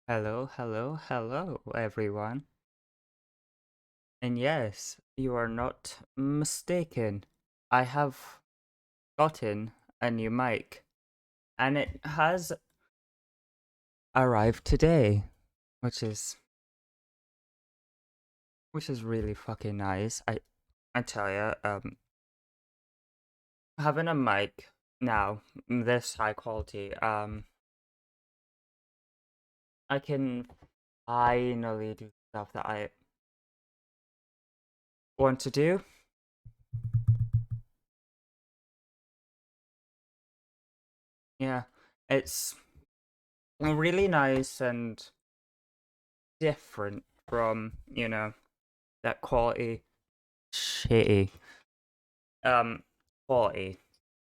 Hello, hello, hello, everyone. And yes, you are not mistaken. I have gotten a new mic, and it has arrived today, which is which is really fucking nice. I tell ya, having a mic now, this high quality, I can finally do stuff that I want to do. Yeah, it's really nice and different from, that quality, shitty, quality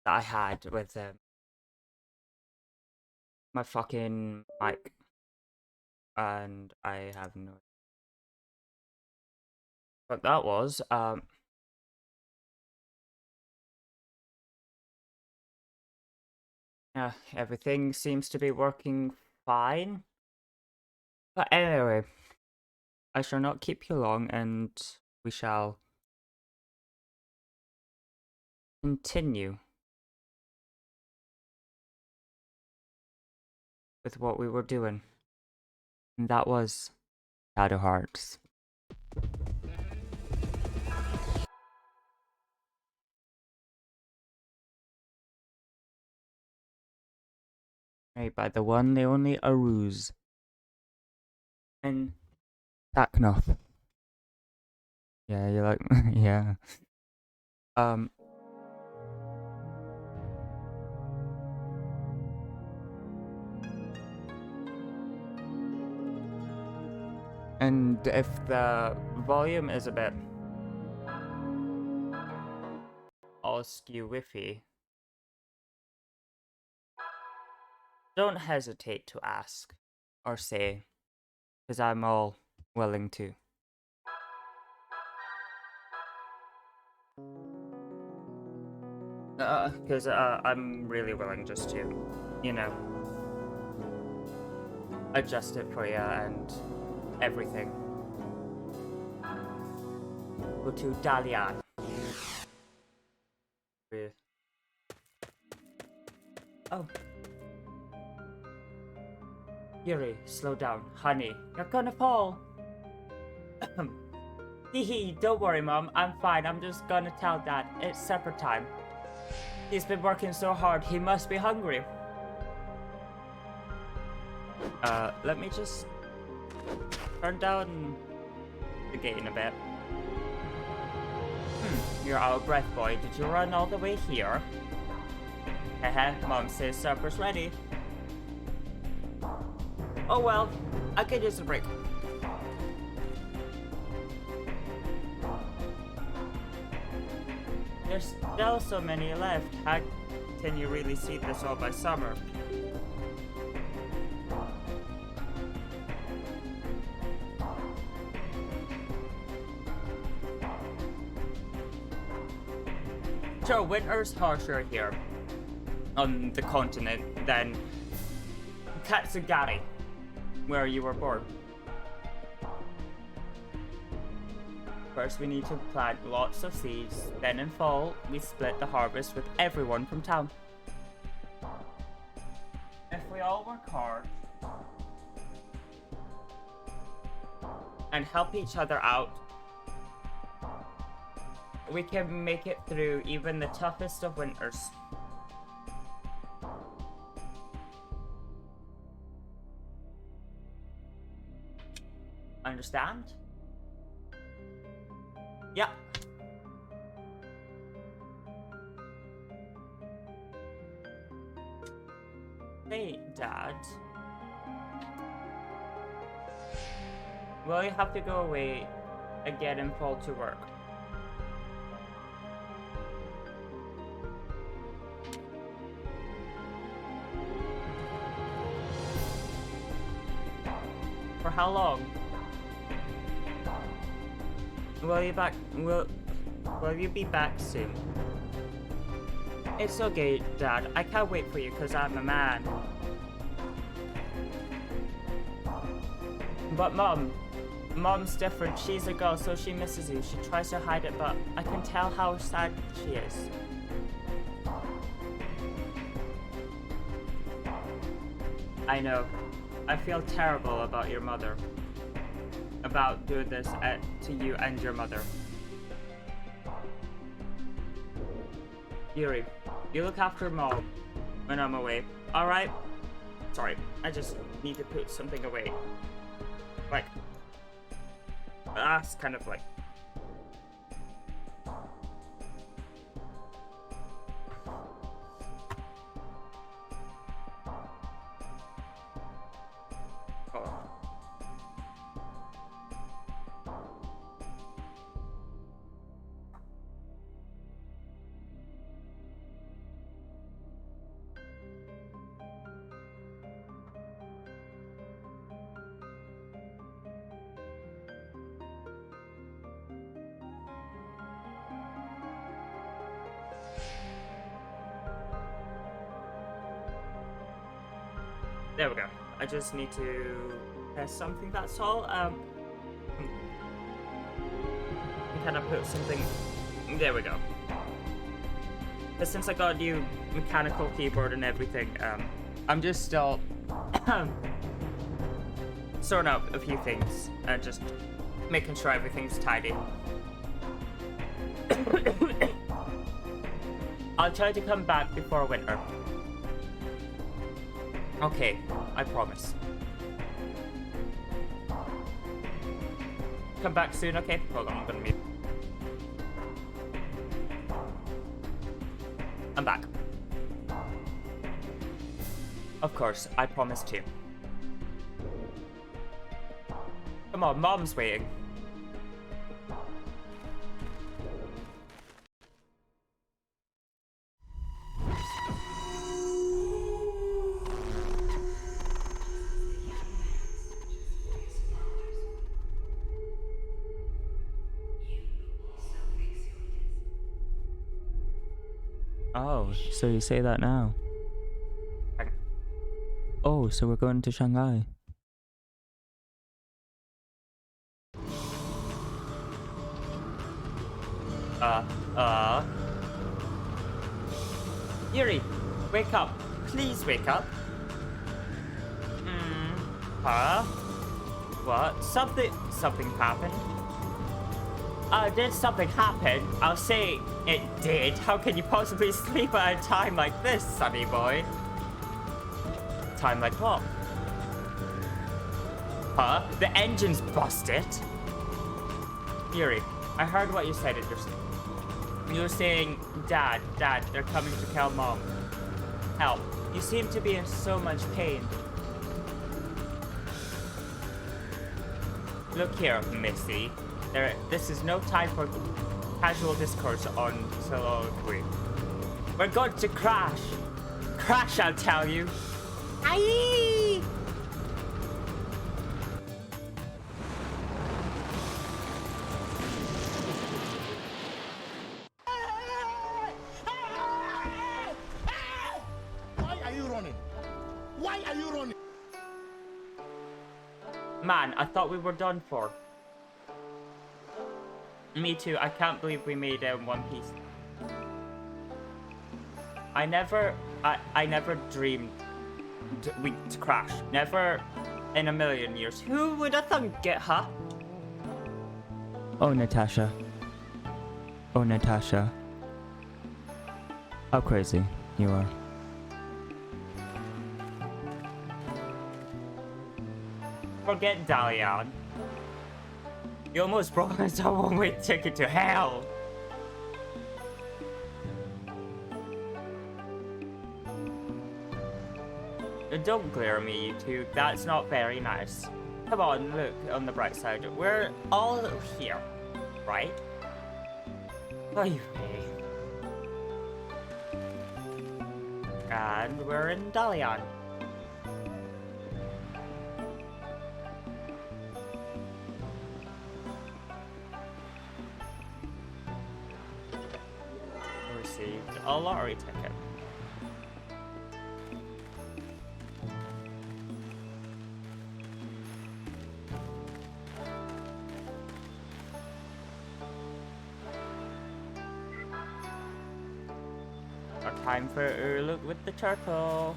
that I had with my fucking mic, and I have no. But that was, yeah, everything seems to be working fine. But anyway, I shall not keep you long, and we shall continue with what we were doing. And that was Shadow Hearts. Made by the one, the only Aruz. And Taknoth. Yeah, you're like, yeah. And if the volume is a bit all skew whiffy, don't hesitate to ask or say, because I'm all willing to. Because I'm really willing just to, adjust it for you and everything. Go to Dalian. Oh. Yuri, slow down. Honey, you're gonna fall. Hee, don't worry, Mom. I'm fine. I'm just gonna tell Dad. It's supper time. He's been working so hard. He must be hungry. Let me just turn down the gain a bit. You're out of breath, boy. Did you run all the way here? Haha, Mom says supper's ready. Oh well, I could use a break. There's still so many left. How can you really see this all by summer? Sure, winter's harsher here on the continent than Katsugari, where you were born. First, we need to plant lots of seeds. Then in fall, we split the harvest with everyone from town. If we all work hard and help each other out, we can make it through even the toughest of winters. Understand? Yeah. Hey, Dad. Will you have to go away again and fall to work? For how long? Will you be back soon? It's okay, Dad. I can't wait for you because I'm a man. But Mom's different. She's a girl, so she misses you. She tries to hide it, but I can tell how sad she is. I know. I feel terrible about your mother. About doing this to you and your mother. Yuri, you look after Mom when I'm away. Alright? Sorry, I just need to put something away. Like, that's kind of like... Oh. There we go. I just need to test something, that's all. Kind of put something... There we go. But since I got a new mechanical keyboard and everything, I'm just still sorting out a few things and just making sure everything's tidy. I'll try to come back before winter. Okay, I promise. Come back soon, okay? Hold on, I'm gonna mute. I'm back. Of course, I promise to. Come on, Mom's waiting. Oh, so you say that now? Oh, so we're going to Shanghai. Yuri, wake up. Please wake up. Huh? What? Something happened? Did something happen? I'll say it did. How can you possibly sleep at a time like this, sonny boy? Time like what? Huh? The engine's busted? Yuri, I heard what you said. You were saying, Dad, they're coming to kill Mom. Help. You seem to be in so much pain. Look here, Missy. This is no time for casual discourse on soliloquy. We're going to crash. Crash, I'll tell you. Aye! Why are you running? Why are you running? Man, I thought we were done for. Me too. I can't believe we made One Piece. I never dreamed we'd crash. Never in a million years. Who would have thunk it, huh? Oh, Natasha. Oh, Natasha. How crazy you are. Forget Dalian. You almost brought us a one-way ticket to hell. Don't glare at me, you two. That's not very nice. Come on, look on the bright side. We're all here, right? Oh, you And we're in Dalian. Received a lottery ticket. Time for a look with the turtle.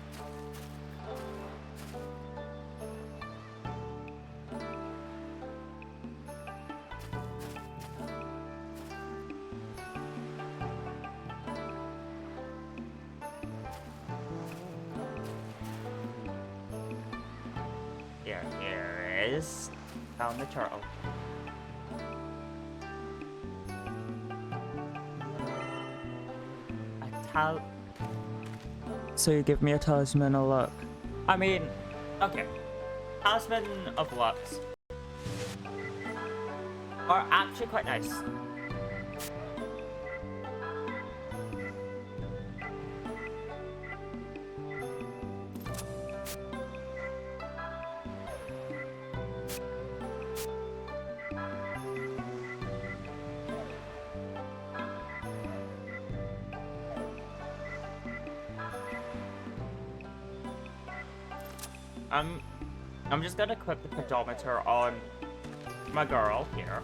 is. Found the turtle. So you give me a talisman of luck. I mean, okay. Talisman of Lux are actually quite nice. I'm just gonna equip the pedometer on my girl here.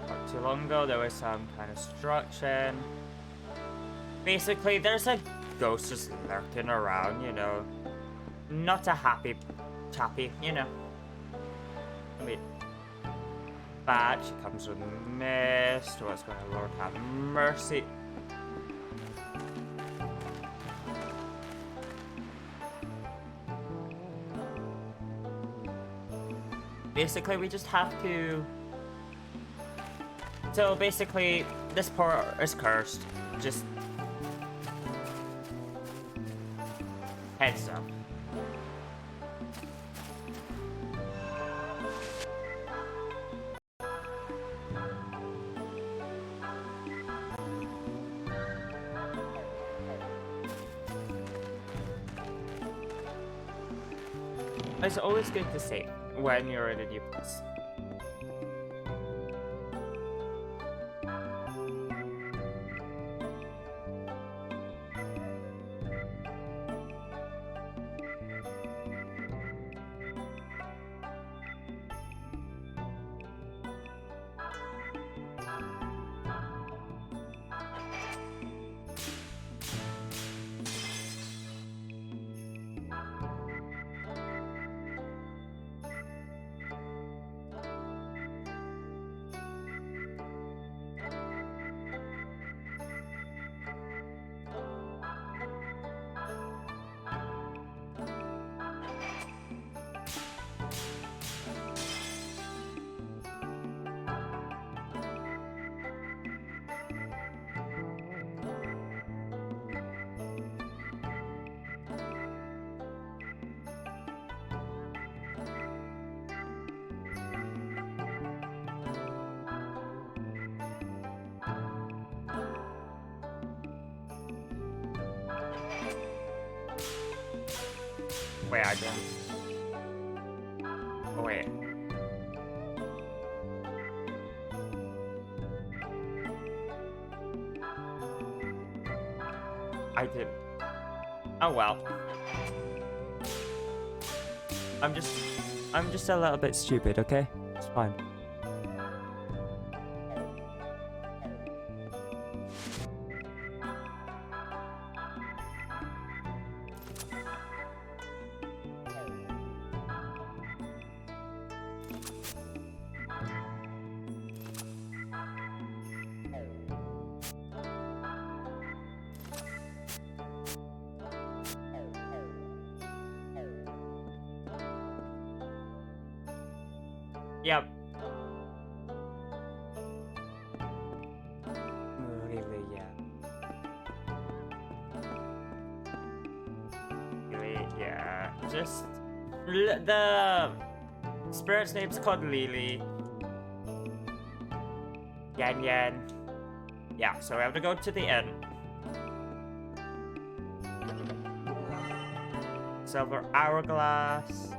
Not too long ago, there was some kind of destruction. Basically, there's a ghost just lurking around, you know. Not a happy chappy, you know. I mean, bad. She comes with mist. What's going on, Lord have mercy. Basically, we just have to... So basically, this part is cursed. Just... heads up. It's always good to save when you're in a new place. Wait, I didn't. Oh, wait. I did. Oh well. I'm just a little bit stupid, okay? It's fine. Yep. Really, yeah. Really, yeah. Just the spirit's name's called Lily. Yan Yan. Yeah, so we have to go to the inn. Silver hourglass.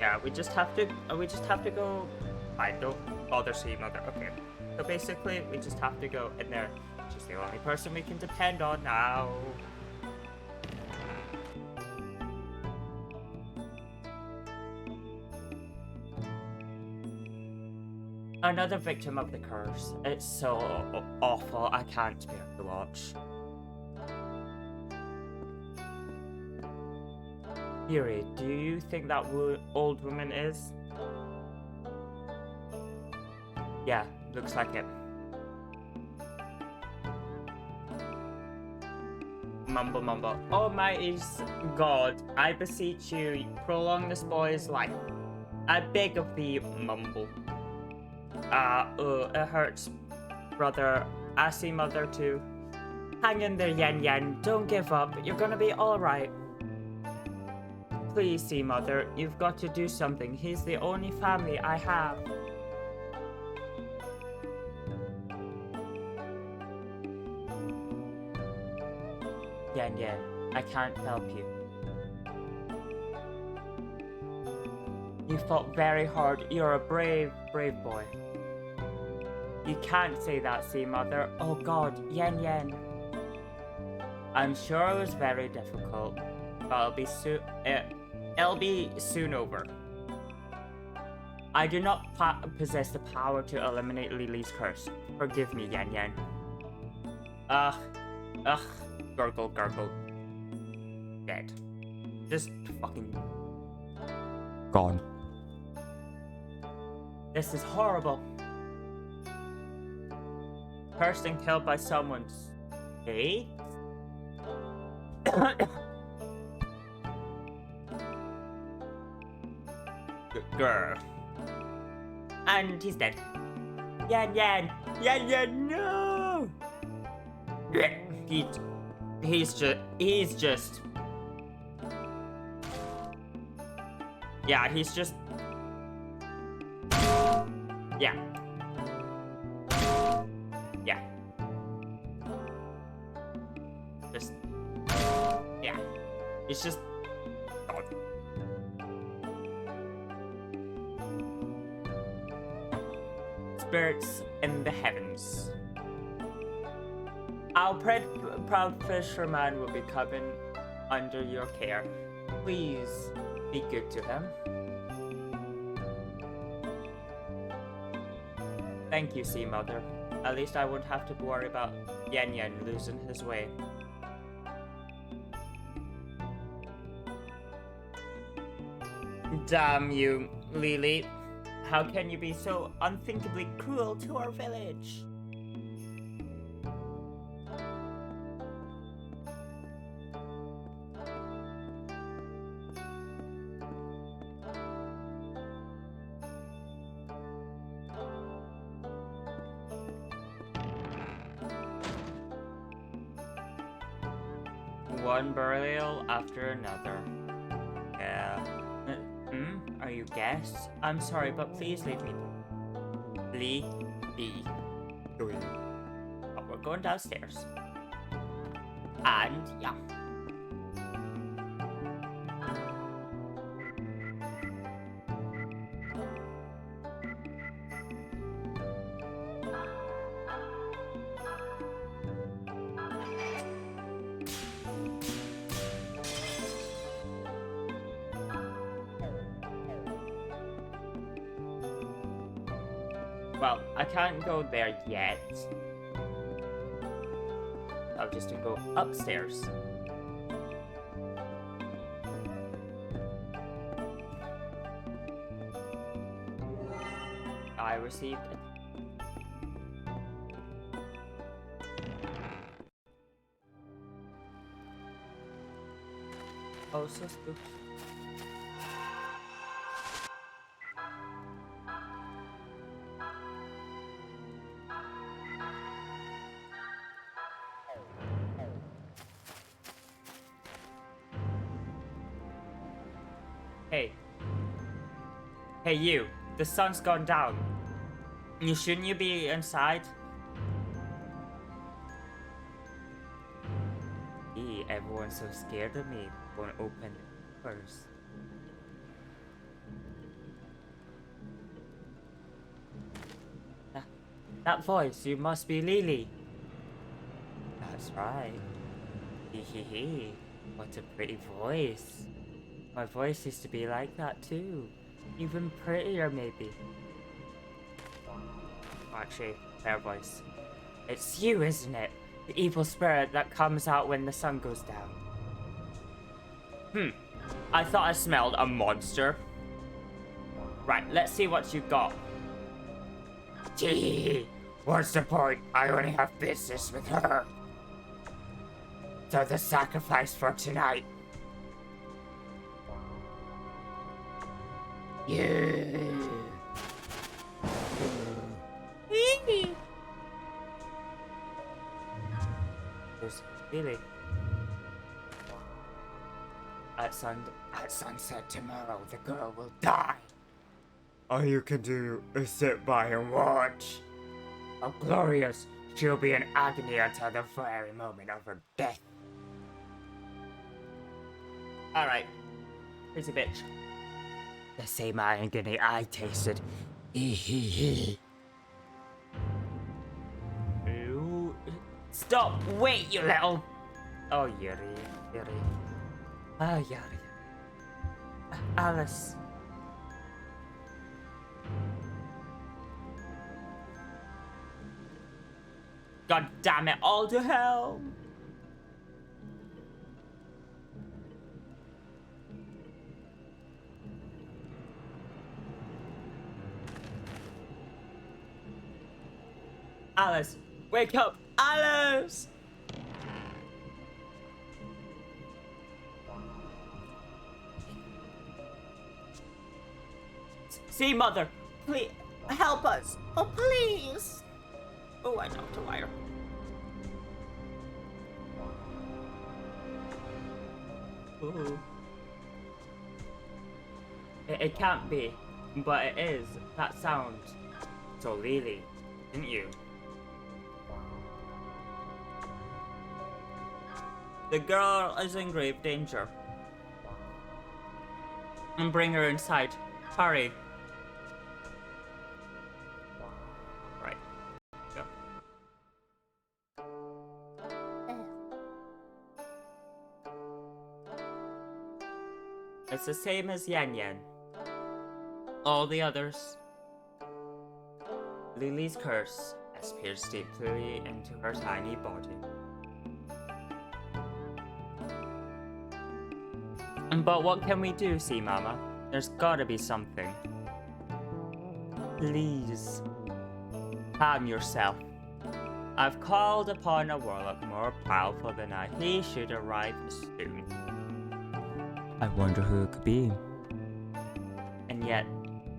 Yeah, we just have to go. I don't bother seeing mother. Okay, so basically we just have to go in there. She's the only person we can depend on now. Another victim of the curse. It's so awful. I can't bear to watch. Yuri, do you think that old woman is? Yeah, looks like it. Mumble mumble. Almighty God, I beseech you, prolong this boy's life. I beg of thee, mumble. It hurts, brother. I see mother too. Hang in there, Yen Yen. Don't give up. You're gonna be alright. Please see mother. You've got to do something. He's the only family I have. Yen Yen, I can't help you. You fought very hard. You're a brave, brave boy. You can't say that, see, mother. Oh God, Yen Yen. I'm sure it was very difficult, but it'll be soon over. I do not possess the power to eliminate Lily's curse. Forgive me, Yen Yen. Ugh, gurgle, gurgle. Dead. Just fucking Gone. This is horrible. Cursed and killed by someone's hate? Girl. And he's dead. Yan Yan! Yan Yan, no! He's just... Yeah, he's just... Yeah. Yeah. Just... Yeah. It's just... God. Spirits in the heavens. Our proud fisherman will be coming under your care. Please be good to him. Thank you, Sea Mother. At least I won't have to worry about Yen Yen losing his way. Damn you, Lily. How can you be so unthinkably cruel to our village? One burial after another. Yeah. Are you guests? I'm sorry, but please leave me be. Oh, we're going downstairs. And yeah. Well, I can't go there yet. I'll just go upstairs. I received it. Oh, so spooky. Hey you, the sun's gone down. Shouldn't you be inside? Everyone's so scared of me. Won't open the doors. That voice, you must be Lily. That's right. Hee. What a pretty voice. My voice used to be like that too. Even prettier, maybe. actually, her voice. It's you, isn't it? The evil spirit that comes out when the sun goes down. I thought I smelled a monster. Right, let's see what you got. Gee, what's the point? I only have business with her. So the sacrifice for tonight. Yeah. Really? At sunset tomorrow, the girl will die. All you can do is sit by and watch. How glorious! She'll be in agony until the very moment of her death. Alright. Here's a bitch. The same agony I tasted. Stop! Wait, you little... Oh, Yuri. Ah, Yuri. Alice. God damn it, all to hell! Alice, wake up! Alice! See, mother, please help us. Oh, please. Oh, I knocked a wire. Ooh. It can't be, but it is. That sound. So Lily, didn't you? The girl is in grave danger. And bring her inside. Hurry. Right. Go. It's the same as Yan Yan. All the others. Lily's curse has pierced deeply into her tiny body. But what can we do, see, Mama? There's gotta be something. Please, calm yourself. I've called upon a warlock more powerful than I. He should arrive soon. I wonder who it could be. And yet,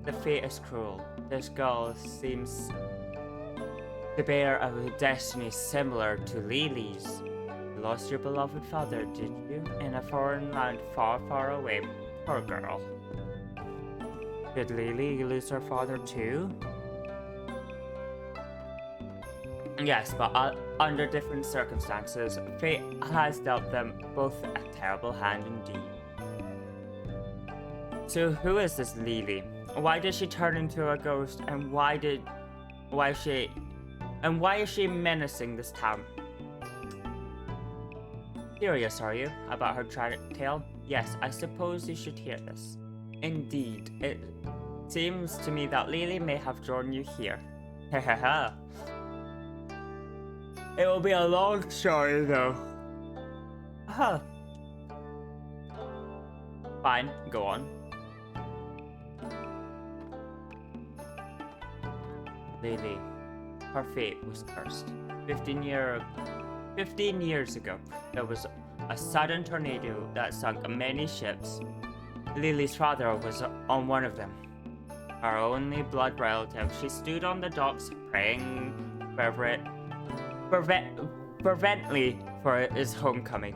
the fate is cruel. This girl seems to bear a destiny similar to Lily's. You lost your beloved father, did you? In a foreign land far, far away. Poor girl. Did Lily lose her father too? Yes, but under different circumstances. Fate has dealt them both a terrible hand indeed. So who is this Lily? Why did she turn into a ghost, and why is she menacing this town? Curious, are you, about her tragic tale? Yes, I suppose you should hear this. Indeed, it seems to me that Lily may have drawn you here. Hahaha. It will be a long story, though. Huh. Fine, go on. Lily, her fate was cursed. 15 years ago, there was a sudden tornado that sunk many ships. Lily's father was on one of them. Her only blood relative, she stood on the docks praying fervently for his homecoming.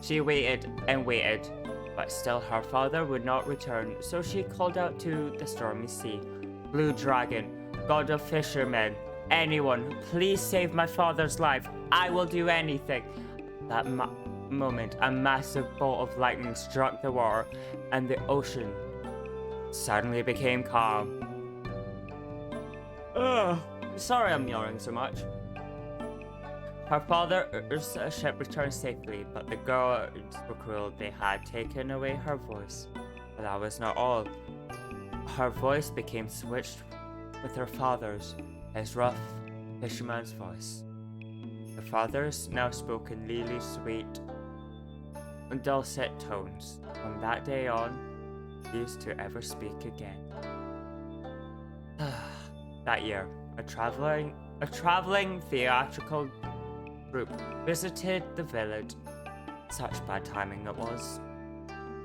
She waited and waited, but still her father would not return, so she called out to the stormy sea. Blue Dragon, god of fishermen, anyone, please save my father's life. I will do anything. That moment, a massive bolt of lightning struck the water, and the ocean suddenly became calm. Ugh, sorry I'm yawning so much. Her father's ship returned safely, but the girls were cruel. They had taken away her voice. But that was not all. Her voice became switched with her father's, his rough fisherman's voice. The father's now spoke in Lily's sweet and dulcet tones. From that day on, used to ever speak again. That year, a traveling theatrical troupe visited the village. Such bad timing it was.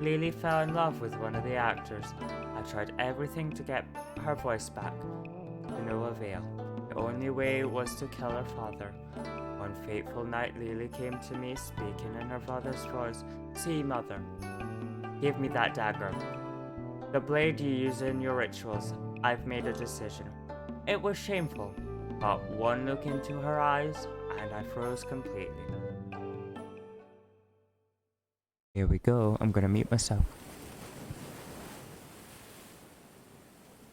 Lily fell in love with one of the actors. I tried everything to get her voice back, to no avail. The only way was to kill her father. One fateful night, Lily came to me, speaking in her father's voice. See, mother, give me that dagger. The blade you use in your rituals. I've made a decision. It was shameful, but one look into her eyes, and I froze completely. Here we go. I'm gonna mute myself.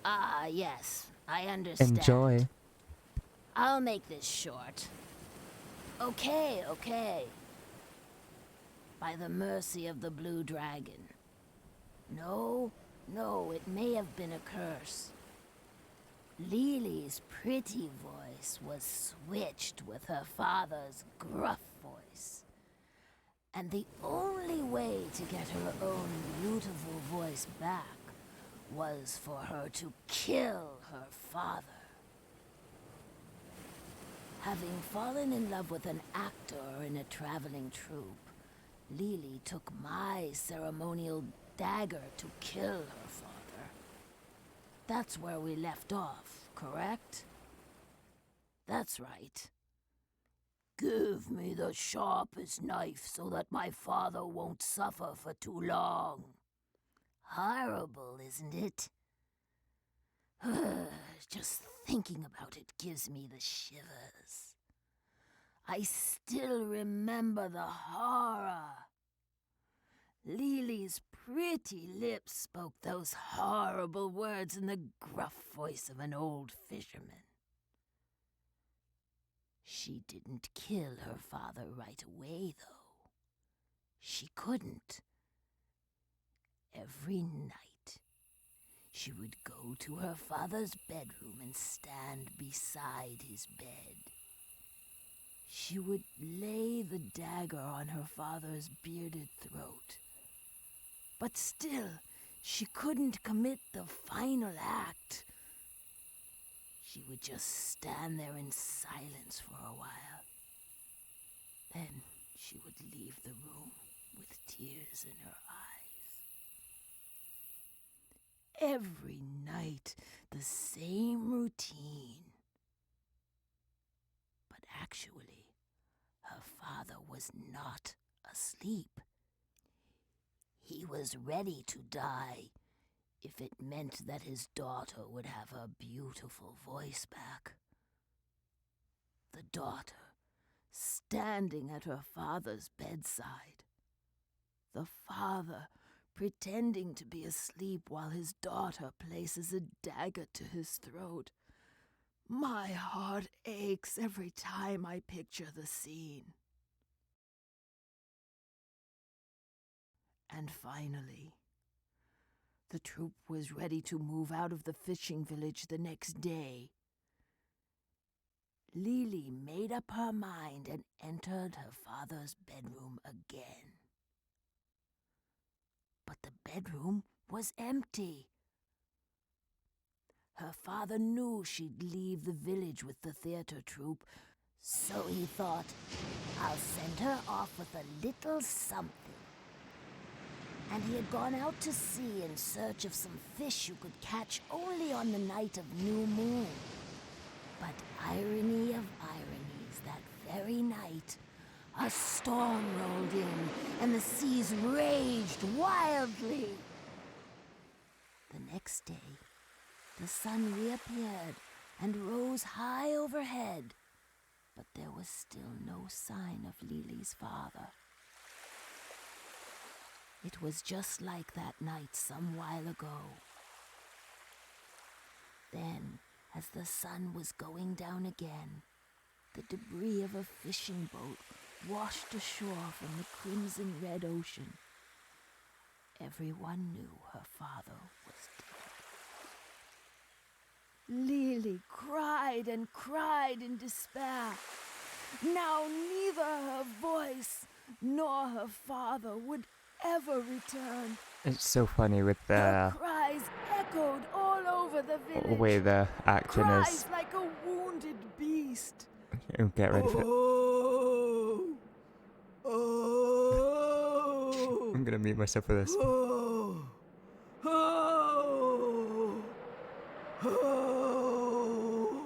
Ah, yes, I understand. Enjoy. I'll make this short. Okay. By the mercy of the blue dragon. No, it may have been a curse. Lily's pretty voice was switched with her father's gruff voice. And the only way to get her own beautiful voice back was for her to kill her father. Having fallen in love with an actor in a traveling troupe, Lily took my ceremonial dagger to kill her father. That's where we left off, correct? That's right. Give me the sharpest knife so that my father won't suffer for too long. Horrible, isn't it? Just thinking about it gives me the shivers. I still remember the horror. Lily's pretty lips spoke those horrible words in the gruff voice of an old fisherman. She didn't kill her father right away, though. She couldn't. Every night, she would go to her father's bedroom and stand beside his bed. She would lay the dagger on her father's bearded throat. But still, she couldn't commit the final act. She would just stand there in silence for a while. Then she would leave the room with tears in her eyes. Every night, the same routine. But actually, her father was not asleep. He was ready to die if it meant that his daughter would have her beautiful voice back. The daughter, standing at her father's bedside. The father, pretending to be asleep while his daughter places a dagger to his throat. My heart aches every time I picture the scene. And finally, the troupe was ready to move out of the fishing village the next day. Lily made up her mind and entered her father's bedroom again. But the bedroom was empty. Her father knew she'd leave the village with the theater troupe, so he thought, I'll send her off with a little something. And he had gone out to sea in search of some fish you could catch only on the night of new moon. But irony of ironies, that very night, a storm rolled in and the seas raged wildly. The next day, the sun reappeared and rose high overhead, but there was still no sign of Lily's father. It was just like that night some while ago. Then, as the sun was going down again, the debris of a fishing boat washed ashore from the crimson red ocean. Everyone knew her father was dead. Lily cried and cried in despair. Now neither her voice nor her father would ever return. It's so funny with Her the cries echoed all over the village. way the acting Cries is. like a wounded beast. Get ready for it. Oh, I'm gonna mute myself for this. oh, oh, oh.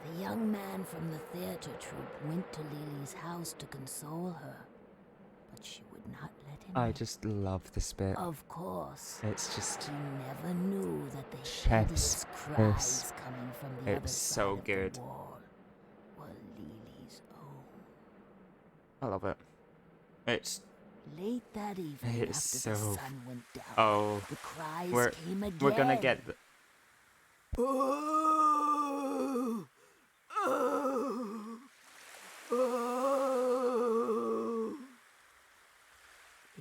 The young man from the theater troupe went to Lily's house to console her, but she would not let him. I just love this bit. Of course. It's just He never knew that the Chef's hideous cries kiss. coming from the other It's side so of good. the wall were Lily's own. I love it. It's Late that evening, It's after the so- sun went down, oh, the cries we're came again. we're gonna get the, Oh, oh, oh.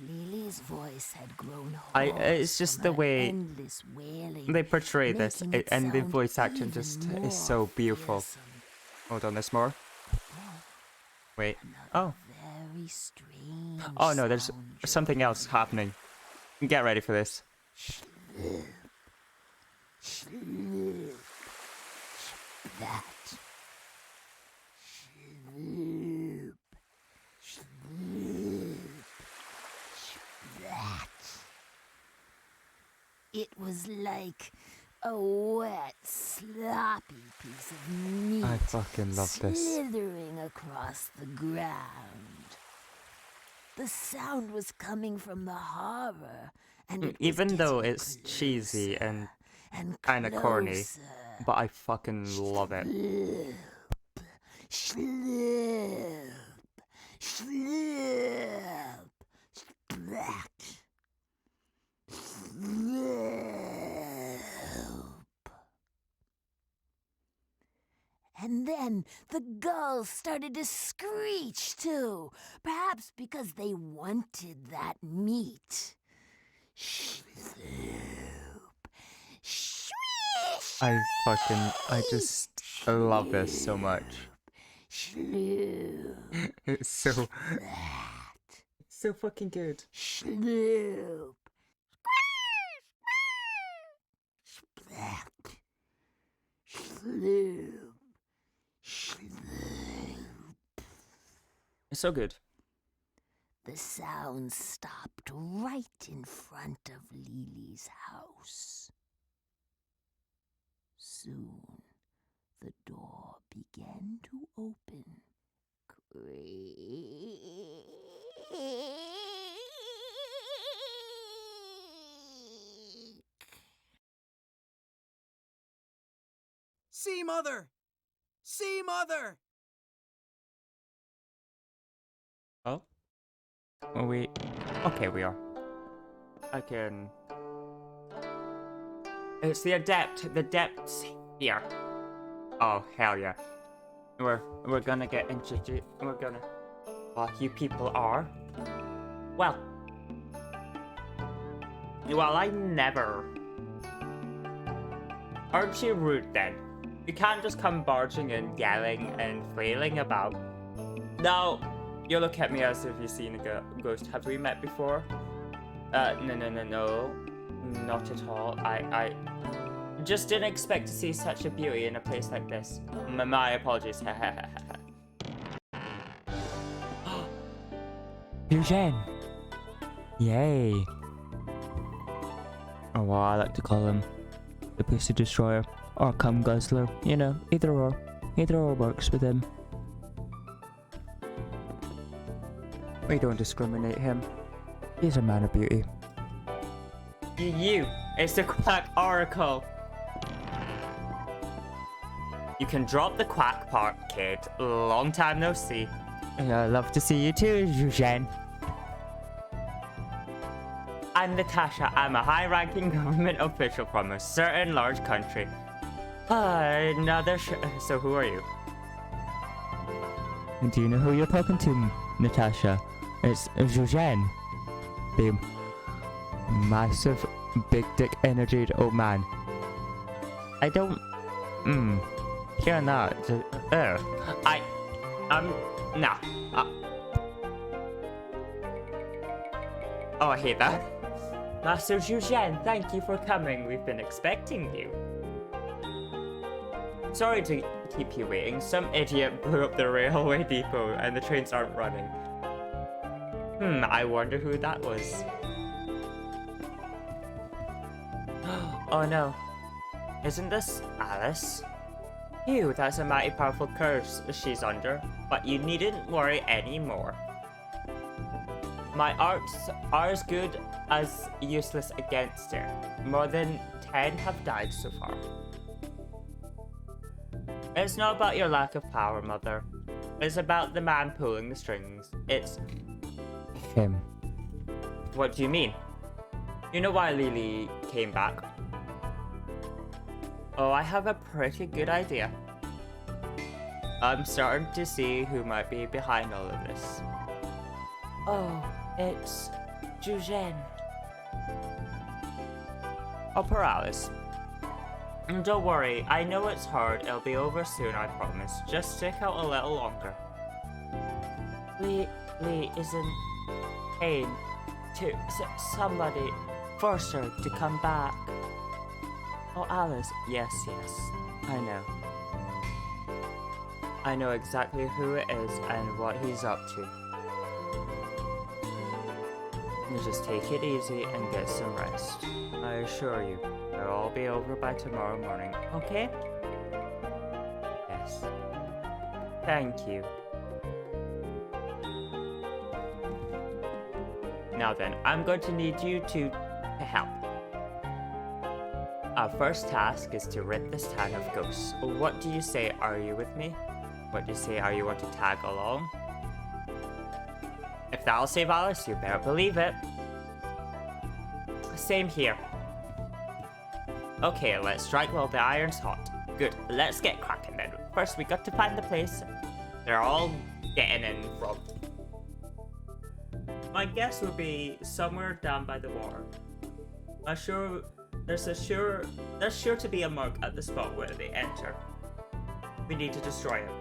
Lily's voice had grown hoarse. it's just from the her way endless wailing, they portray this, making it and the sound voice acting even just more is so beautiful. fearsome. Hold on, there's more. Wait. Another Oh. very strange Oh no, there's sound something else happening. Get ready for this. Sloop, sloop, that. Sloop, sloop, that. It was like a wet, sloppy piece of meat I fucking love this. slithering across the ground. The sound was coming from the harbor, and it was Even though getting it's cheesy and and kinda corny, closer. but I fucking love it. Sloop, sloop, splat, sloop. And then the gulls started to screech too, perhaps because they wanted that meat. Sloop, swish, I just love this so much. sloop, It's so splat, so fucking good. sloop, splat, sloop, sloop. It's so good. The sound stopped right in front of Lily's house. Soon, the door began to open. Creak. See, Mother! See, Mother! Oh? Are we? Okay, we are. I can. It's the adept. The depths here. Oh hell yeah! We're gonna get introduced. We're gonna. Well, you people are. Well. Well, I never. Aren't you rude then? You can't just come barging in, yelling and flailing about. No. You look at me as if you've seen a ghost. Have we met before? No. Not at all. I just didn't expect to see such a beauty in a place like this. My apologies. Eugene! Yay! Or what I like to call him, the Pussy Destroyer, or Cum Guzzler. You know, either or. Either or works with him. We don't discriminate him. He's a man of beauty. It's the Quack Oracle. You can drop the quack part, kid. Long time no see. Yeah, I'd love to see you too, Eugene. I'm Natasha. I'm a high-ranking government official from a certain large country. So who are you? Do you know who you're talking to, Natasha? It's Eugene. The massive, big dick energied old man. I don't... You're not... No. Oh, I hate that. Master Zhuzhen, thank you for coming. We've been expecting you. Sorry to keep you waiting. Some idiot blew up the railway depot and the trains aren't running. I wonder who that was. Oh no. Isn't this Alice? Phew, that's a mighty powerful curse she's under, but you needn't worry anymore. My arts are as good as useless against her. More than 10 have died so far. It's not about your lack of power, Mother. It's about the man pulling the strings. It's him. What do you mean? You know why Lily came back? Oh, I have a pretty good idea. I'm starting to see who might be behind all of this. Oh, it's Zhuzhen. Oh, poor Alice. Don't worry, I know it's hard. It'll be over soon, I promise. Just stick out a little longer. Lee is in pain. Somebody forced her to come back. Oh, Alice. Yes, I know. I know exactly who it is and what he's up to. You just take it easy and get some rest. I assure you, it'll all be over by tomorrow morning, okay? Yes. Thank you. Now then, I'm going to need you to help. Our first task is to rid this town of ghosts. What do you say? Are you with me? What do you say? Are you want to tag along? If that'll save Alice, you better believe it. Same here. Okay, let's strike while the iron's hot. Good, let's get cracking then. First, we got to find the place they're all getting in from. My guess would be somewhere down by the water. There's sure to be a mark at the spot where they enter. We need to destroy it.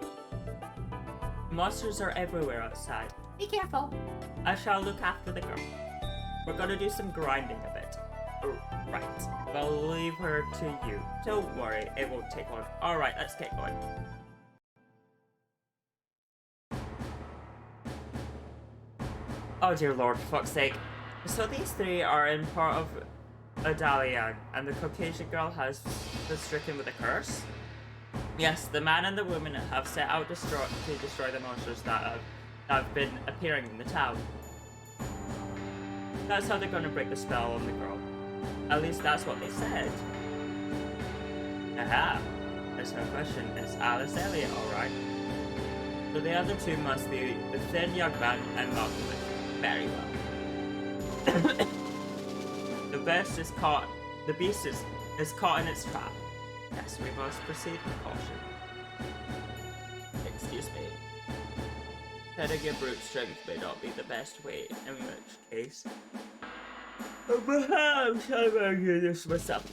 Monsters are everywhere outside. Be careful. I shall look after the girl. We're gonna do some grinding a bit. Right. I'll leave her to you. Don't worry, it won't take long. Alright, let's get going. Oh dear lord, for fuck's sake. So these three are in part of Adalian, and the Caucasian girl has been stricken with a curse? Yes, the man and the woman have set out to destroy the monsters that have been appearing in the town. That's how they're gonna break the spell on the girl. At least that's what they said. Aha! There's no question, it's Alice Elliot, alright. So the other two must be the thin young man and Malcolm. Very well. The beast is caught in its trap. Yes, we must proceed with caution. Excuse me. Petting a brute strength may not be the best way, in which case. Perhaps I will do this myself.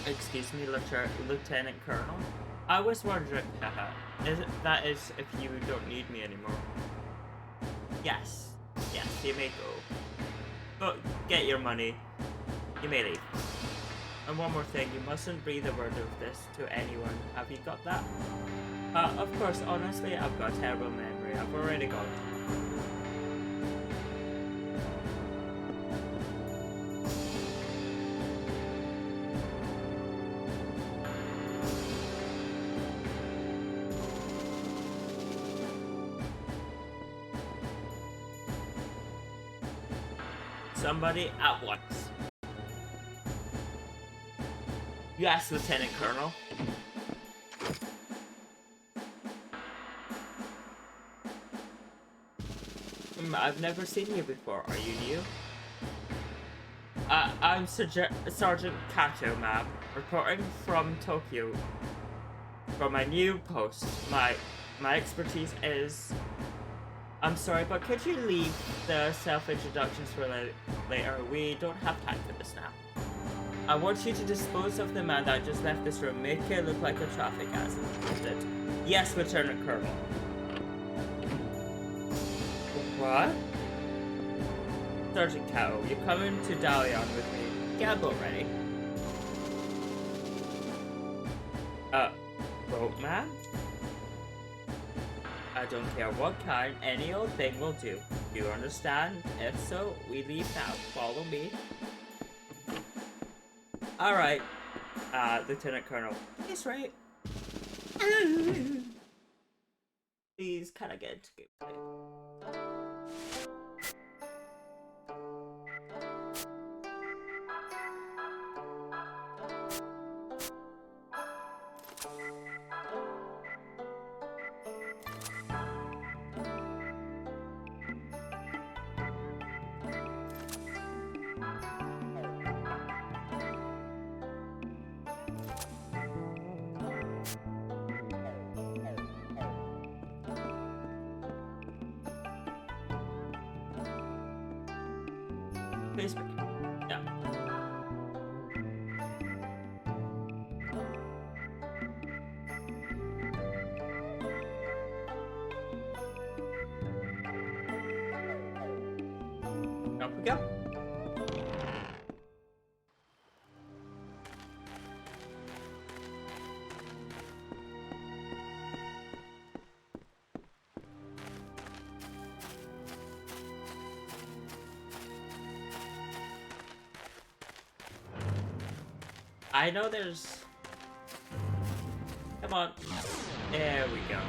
Excuse me, Lieutenant Colonel. I was wondering, that is if you don't need me anymore. Yes, you may go. But get your money. You may leave. And one more thing, you mustn't breathe a word of this to anyone. Have you got that? Of course, honestly, I've got a terrible memory. I've already got it. Somebody at once. Yes, Lieutenant Colonel. I've never seen you before. Are you new? I'm Sergeant Kato, ma'am, reporting from Tokyo. For my new post, my expertise is... I'm sorry, but could you leave the self-introductions for later? We don't have time for this now. I want you to dispose of the man that just left this room. Make it look like a traffic accident. Yes, Lieutenant Colonel. What? Sergeant Cow, you're coming to Dalian with me. Get a boat ready. Boatman? I don't care what kind, any old thing will do. You understand? If so, we leave now. Follow me. Alright. Lieutenant Colonel. He's right. Please, can I get into gameplay? Please begin. Yeah. Up we go. I know there's... Come on. There we go.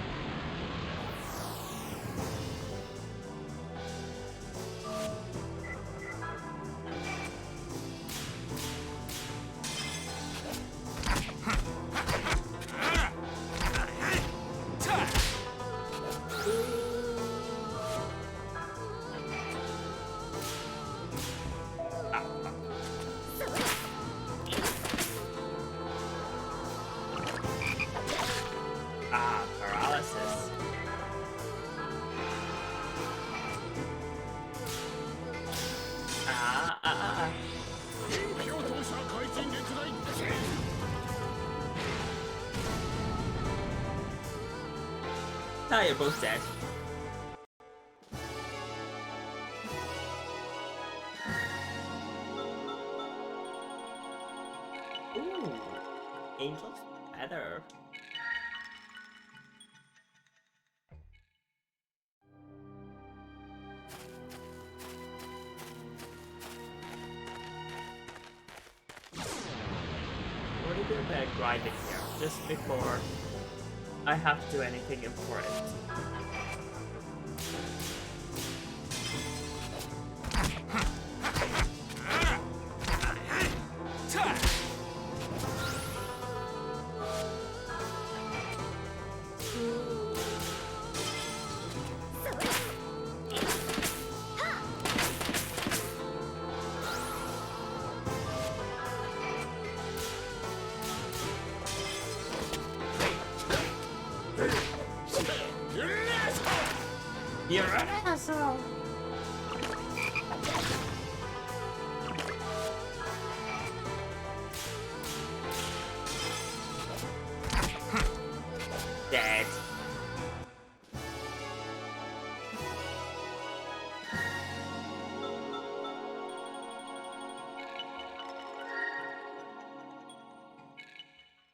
Paralysis. Now you're both dead. Ooh, Angel's Feather. What a bit of bad grinding here, just before I have to do anything important. You're an asshole! Dead.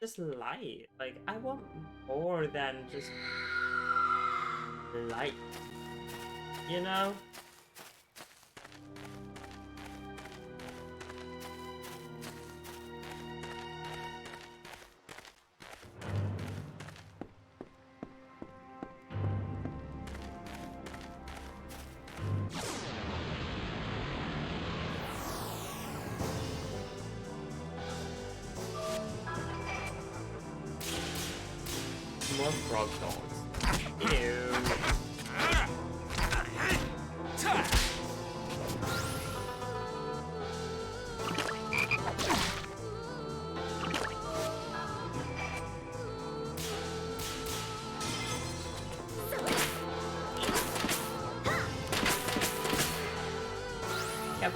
Just light. Like, I want more than just light. You know? More frog dogs. Ew. Yep.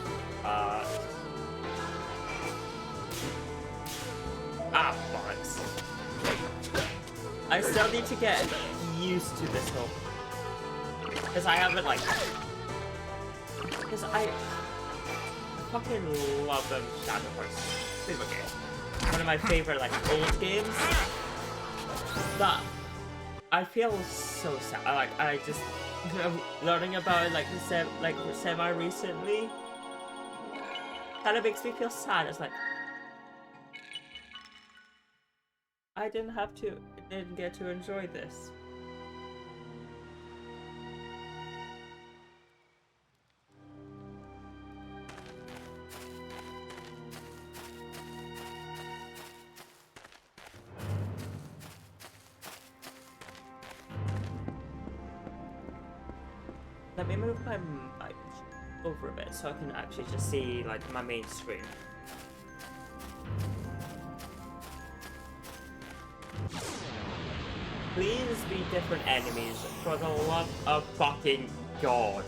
I still need to get used to this whole... Because I haven't, like... Because I fucking love them Shadow Hearts. Super game. One of my favorite, like, old games. But I feel so sad. I just... learning about it, like, semi-recently. Kind of makes me feel sad. It's like... I didn't get to enjoy this. Let me move my mic over a bit so I can actually just see like my main screen. Please be different enemies for the love of fucking God.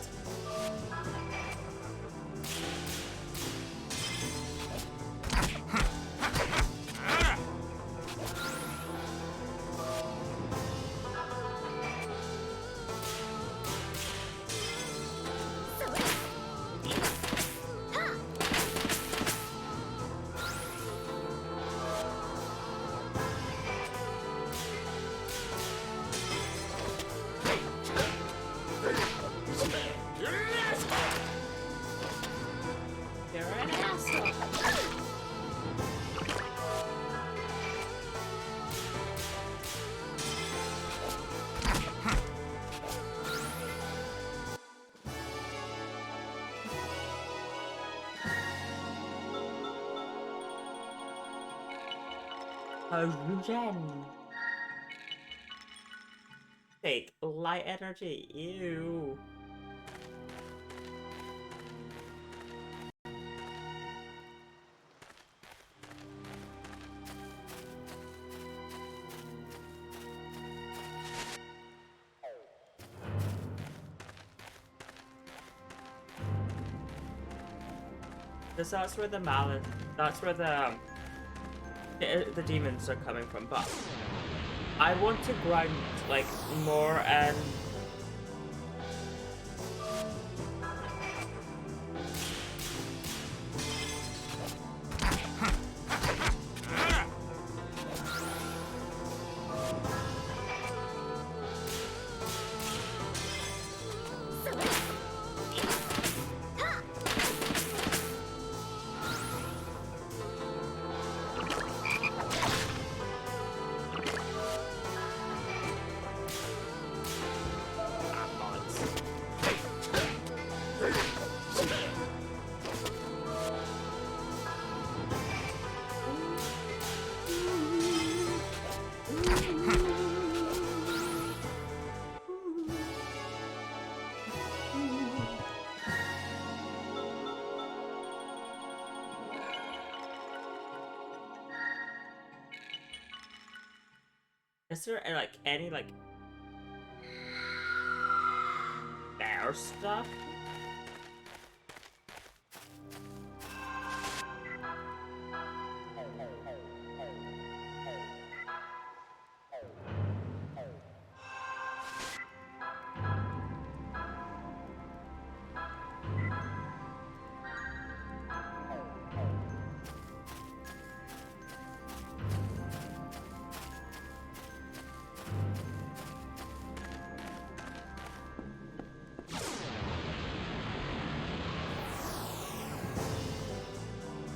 Regen. Fake light energy. Ew. That's where the malice. That's where the demons are coming from, but I want to grind like more and is there like any like bear stuff?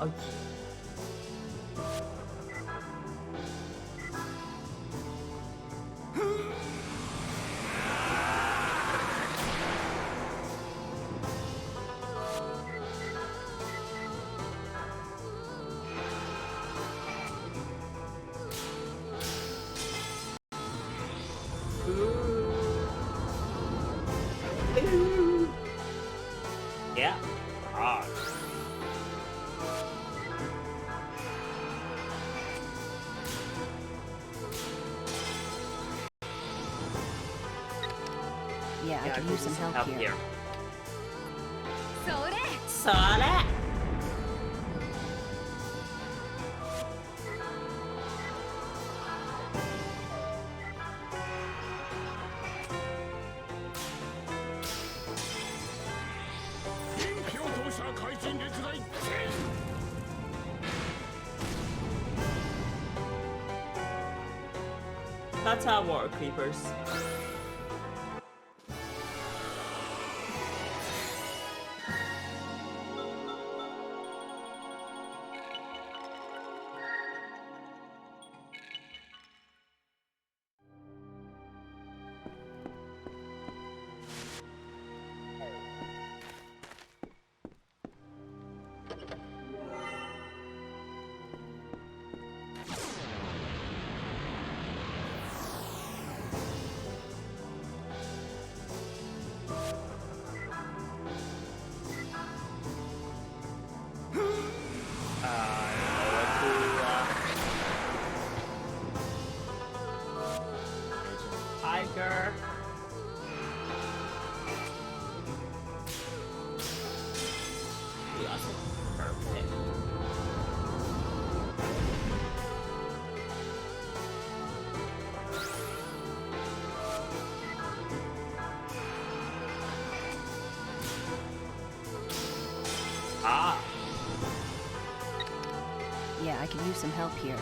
Oh, yeah. Ah. Yeah, I could use some help here. Sore! That's our water creepers. Tiger. Yes, perfect. Ah. Yeah, I can use some help here.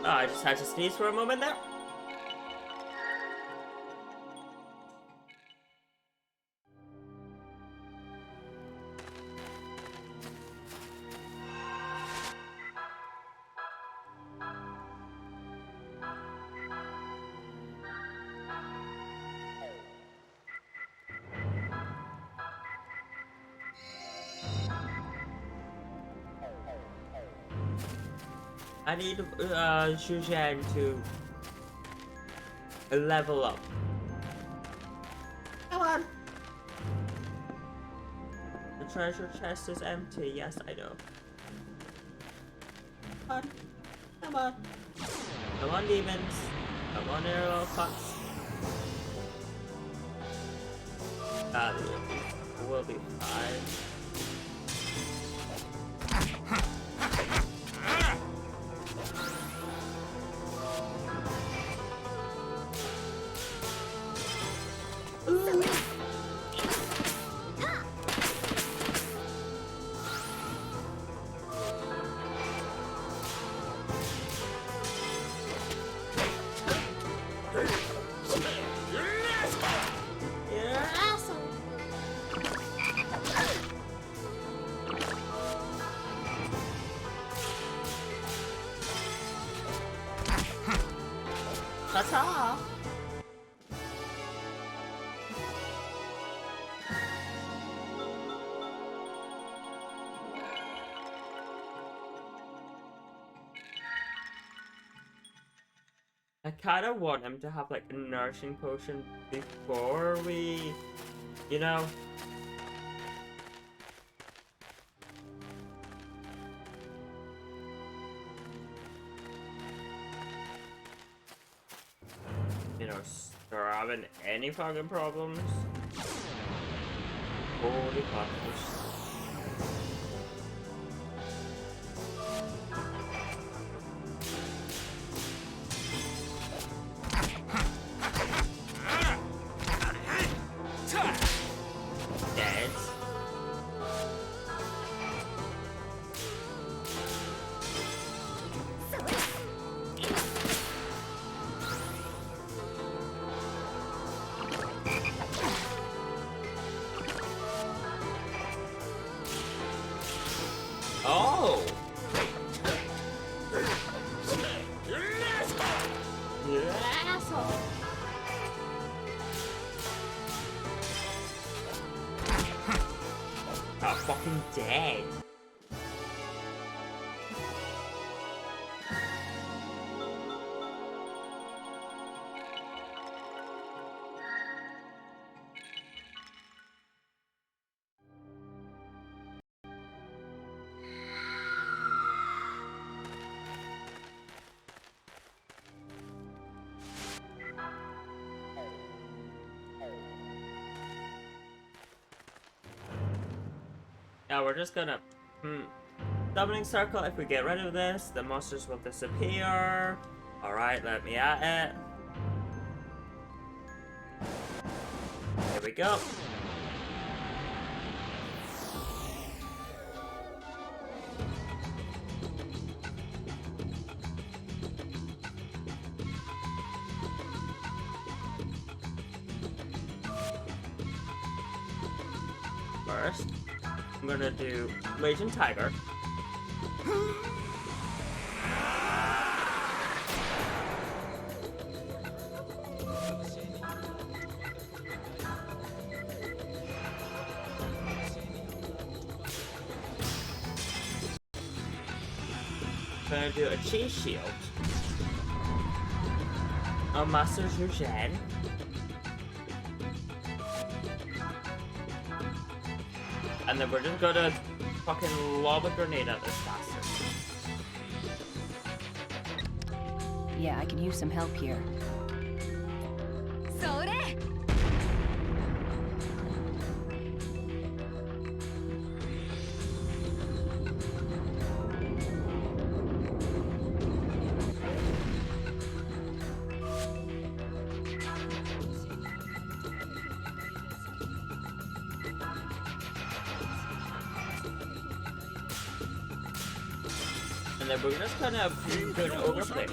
I just had to sneeze for a moment there. I need Zhujian to level up. Come on! The treasure chest is empty, yes I know. Come on. Come on. Come on, demons. Come on, arrow fucks. That will be fine. Ta-ta! I kinda want him to have like a nourishing potion before we, you know. Start having any fucking problems. Holy fuckers. Dead. Oh! You asshole! I'm fucking dead. Yeah, we're just gonna... Summoning circle, if we get rid of this, the monsters will disappear. Alright, let me at it. Here we go. First, I'm gonna do Raging Tiger. Gonna do a cheese shield. A Master Zhujian. And then we're just gonna fucking lob a grenade at this bastard. Yeah, I can use some help here. And then we're just kind of doing overplay.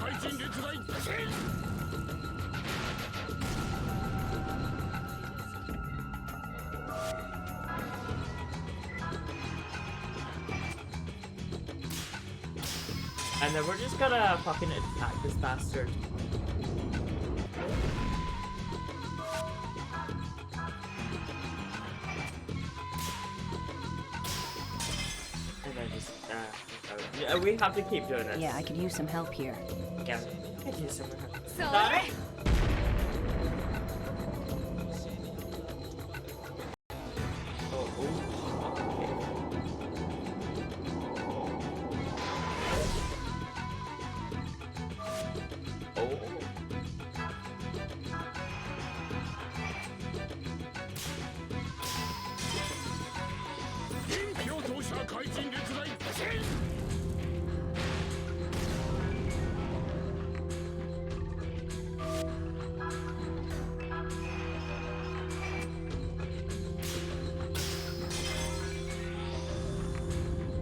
And then we're just gonna fucking attack this bastard. And then just, yeah, we have to keep doing this. Yeah, I can use some help here. Yeah, I can use some help. Sorry?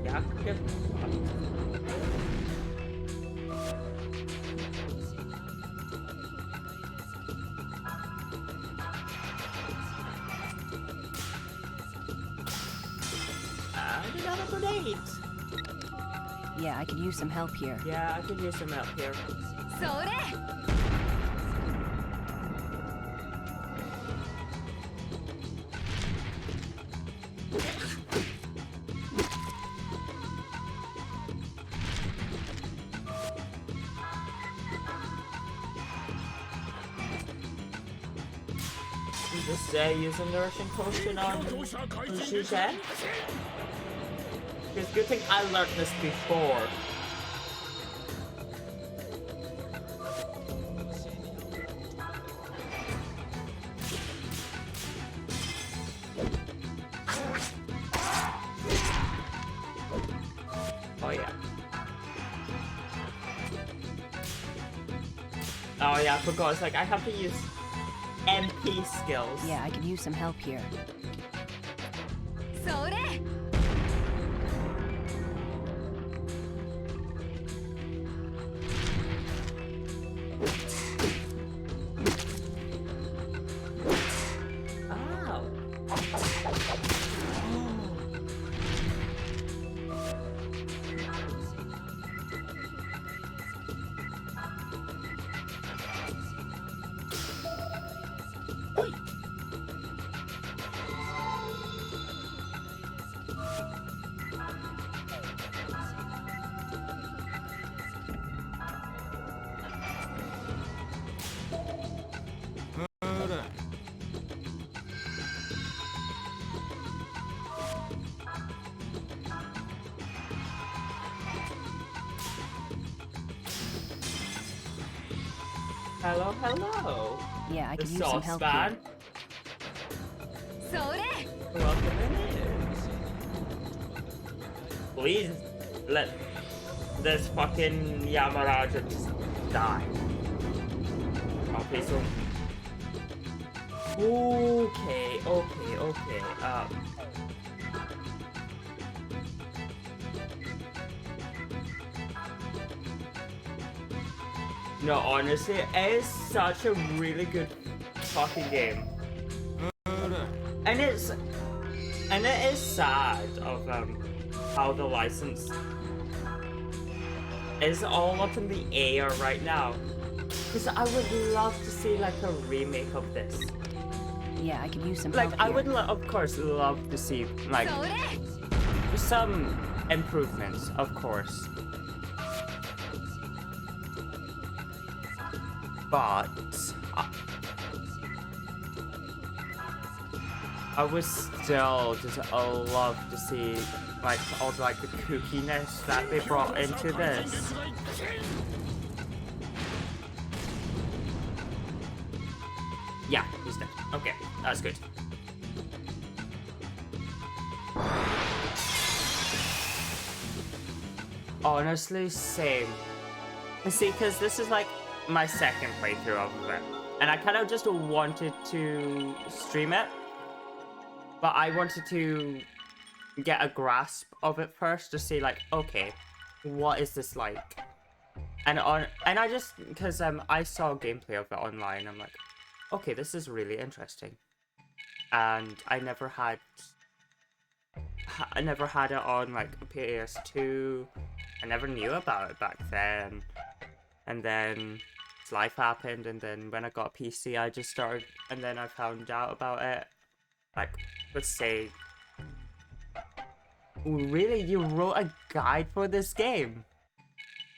Yeah, good. And another grenade. Yeah, I can use some help here. Yeah, I can use some help here. Just use a nourishing potion on Zhujian. It's a good thing I learned this before. Oh yeah. Oh yeah, I forgot. It's like I have to use MP skills. Yeah, I can use some help here. Hello, hello. Yeah, I The can use some help here. saucepan. Welcome in. please let this fucking Yamaraja just die. Okay, so... Okay. No, honestly, it is such a really good fucking game. And it is sad of how the license is all up in the air right now. Because I would love to see like a remake of this. Yeah, I could use some Like help I here. would of course love to see like some improvements, of course. But I would still just love to see like all like the kookiness that they brought into this. Yeah, he's dead. Okay, that's good. Honestly, same. See, because this is like my second playthrough of it. And I kind of just wanted to stream it. But I wanted to get a grasp of it first to see like, okay, what is this like? And I just, because I saw gameplay of it online, I'm like, okay, this is really interesting. And I never had it on like a PS2. I never knew about it back then. And then life happened, and then when I got a PC, I just started, and then I found out about it. Like, let's say, really, you wrote a guide for this game?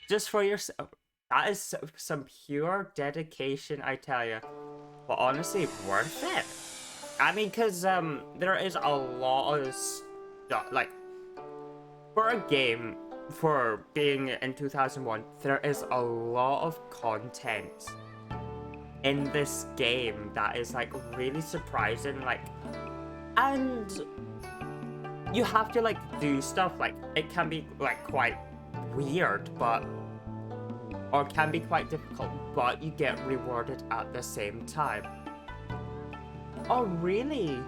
Just for yourself? That is some pure dedication, I tell you. But honestly, worth it. I mean, because there is a lot of stuff, like, for a game, for being in 2001, there is a lot of content in this game that is, like, really surprising, like, and you have to, like, do stuff, like, it can be, like, quite weird, but, or can be quite difficult, but you get rewarded at the same time. Oh, really?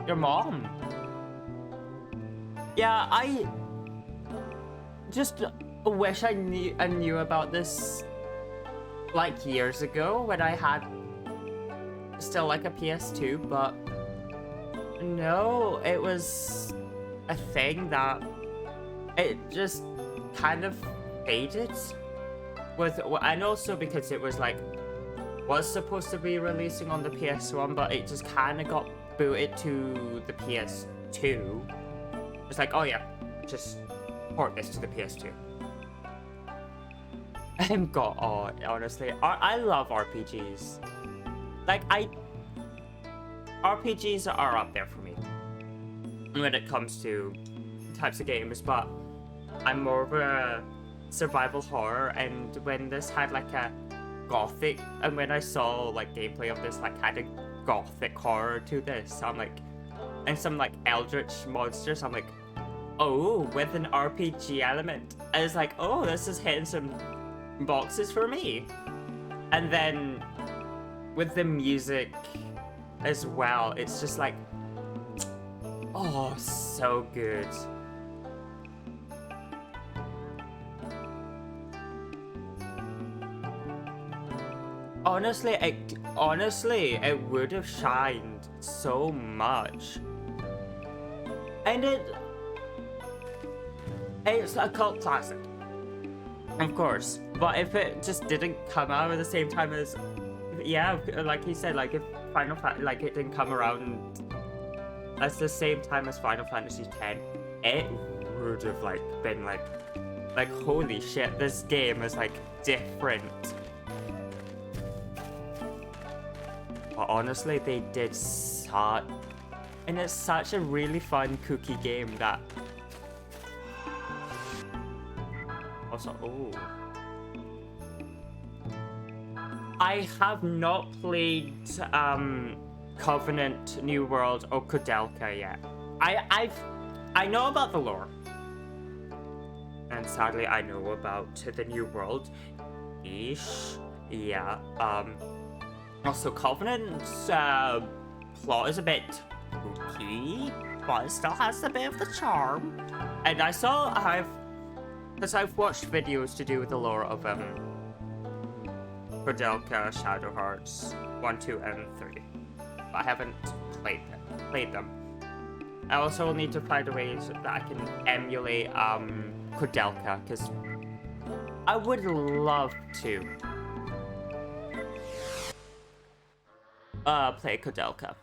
Your mom? Yeah, I just wish I knew about this like years ago when I had still like a PS2, but no, it was a thing that it just kind of faded with, and also because it was like was supposed to be releasing on the PS1, but it just kind of got booted to the PS2. It's like, oh yeah, just port this to the PS2. And honestly, I love RPGs. Like, RPGs are up there for me when it comes to types of games, but I'm more of a survival horror, and when this had like a gothic, and when I saw like gameplay of this like had a gothic horror to this, I'm like, and some like eldritch monsters, I'm like, oh, with an RPG element. I was like, oh, this is hitting some boxes for me. And then with the music as well, it's just like, oh, so good. Honestly, it would have shined so much. And it's a cult classic, of course. But if it just didn't come out at the same time as, yeah, like he said, like if Final Fantasy, like it didn't come around at the same time as Final Fantasy X, it would have like been like holy shit, this game is like different. But honestly, they did such, and it's such a really fun kooky game that. Also, oh. I have not played Covenant, New World, or Kudelka yet. I know about the lore. And sadly, I know about the New World. Ish. Yeah. Also, Covenant's plot is a bit spooky, but it still has a bit of the charm. And I've watched videos to do with the lore of Cordelka, Shadow Hearts 1, 2, and 3. But I haven't played them. I also need to find a way that I can emulate Cordelka, because I would love to play Cordelka.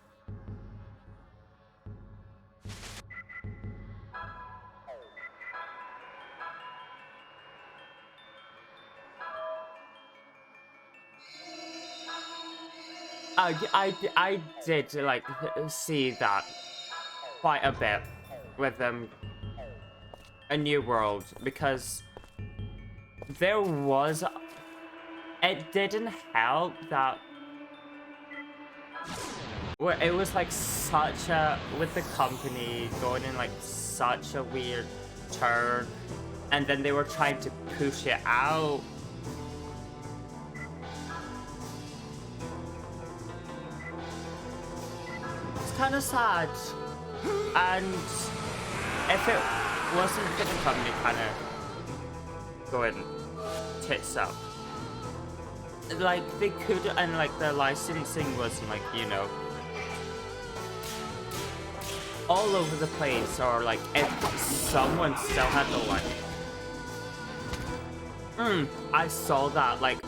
I did like see that quite a bit with A New World, because there was, it didn't help that where it was like such a, with the company going in like such a weird turn, and then they were trying to push it out. It's kind of sad. And if it wasn't for the company kind of going tits up, like they could, and like the licensing wasn't like, you know, all over the place, or like if someone still had the like, I saw that like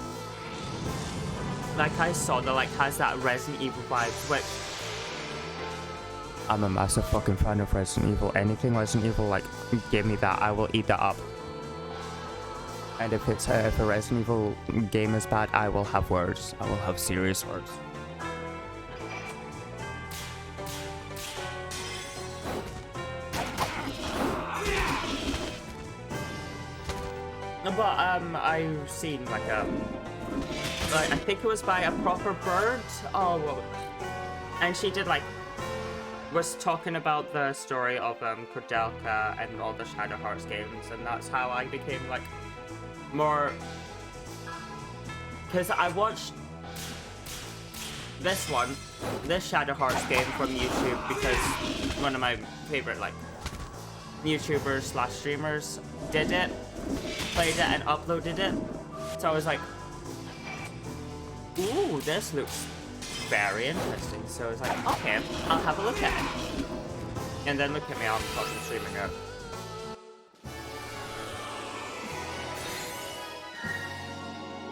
I saw that like has that Resident Evil vibes, which I'm a massive fucking fan of Resident Evil. Anything Resident Evil, like, give me that. I will eat that up. And if it's if a Resident Evil game is bad, I will have words. I will have serious words. But I've seen like a, like I think it was by a proper bird. Oh, well, and she did like. Was talking about the story of Cordelka and all the Shadow Hearts games, and that's how I became like more, because I watched this Shadow Hearts game from YouTube, because one of my favorite like YouTubers / streamers did it, played it and uploaded it, so I was like, ooh, this looks very interesting. So it's like, okay, I'll have a look at it. And then look at me, I'm fucking streaming it.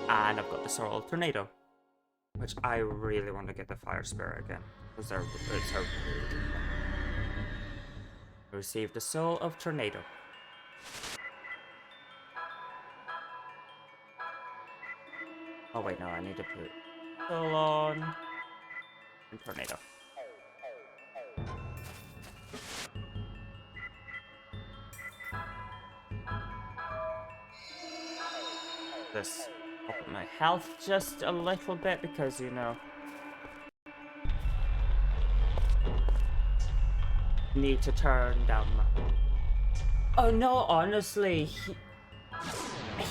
And I've got the Soul of Tornado, which I really want to get the Fire Spirit again. Because I received the Soul of Tornado. Oh wait, no, I need to put Soul on. Tornado. This up my health just a little bit, because you know, need to turn down my... Oh no, honestly,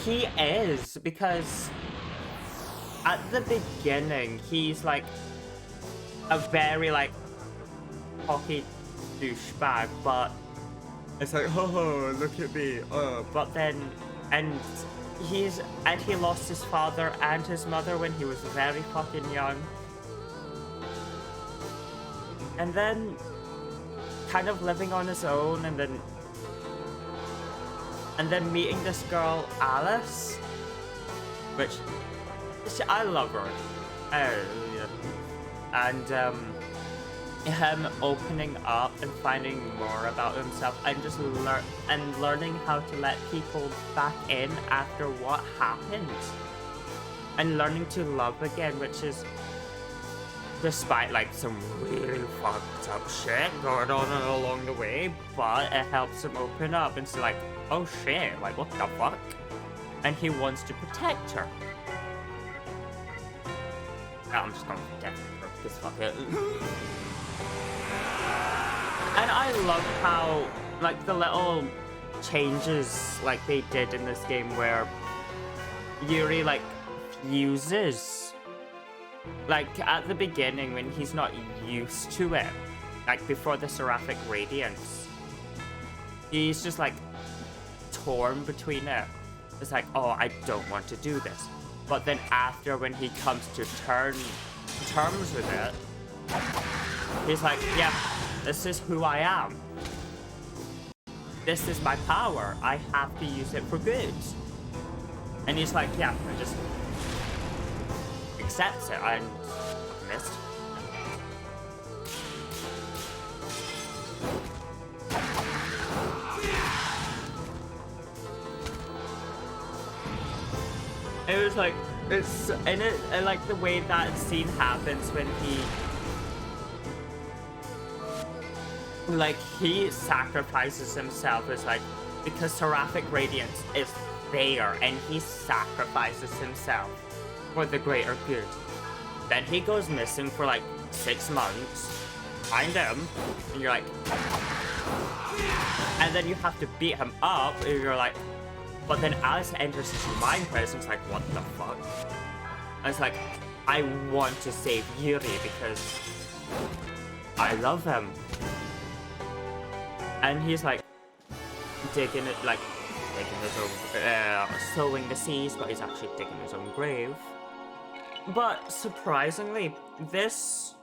he is, because at the beginning he's like a very like cocky douchebag, but it's like, oh, look at me, but then, and he lost his father and his mother when he was very fucking young, and then kind of living on his own, and then meeting this girl Alice, which I love her. And him opening up and finding more about himself, and just learning how to let people back in after what happened, and learning to love again, which is despite like some really fucked up shit going on along the way, but it helps him open up and say like, oh shit, like what the fuck, and he wants to protect her. I'm just gonna protect her. Just fuck it. And I love how, like the little changes like they did in this game where Yuri like fuses. Like at the beginning when he's not used to it, like before the seraphic radiance, he's just like torn between it. It's like, oh, I don't want to do this. But then after, when he comes to terms with it, he's like, yeah, this is who I am. This is my power. I have to use it for good. And he's like, yeah, I just accepts it. I missed. It was like, it's in it, and like the way that scene happens when he sacrifices himself is like, because seraphic radiance is there and he sacrifices himself for the greater good. Then he goes missing for like 6 months, find him, and you're like, and then you have to beat him up, and you're like, but then Alice enters his mind presence, like, what the fuck? And it's like, I want to save Yuri because I love him. And he's like, digging it, like, digging his own, sowing the seeds, but he's actually digging his own grave. But surprisingly, this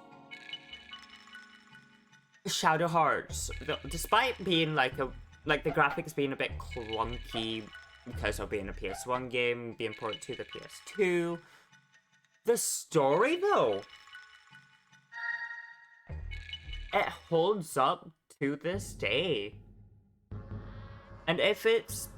Shadow Hearts, despite being like the graphics being a bit clunky because of being a PS1 game, being ported to the PS2, the story though, it holds up to this day. And if it's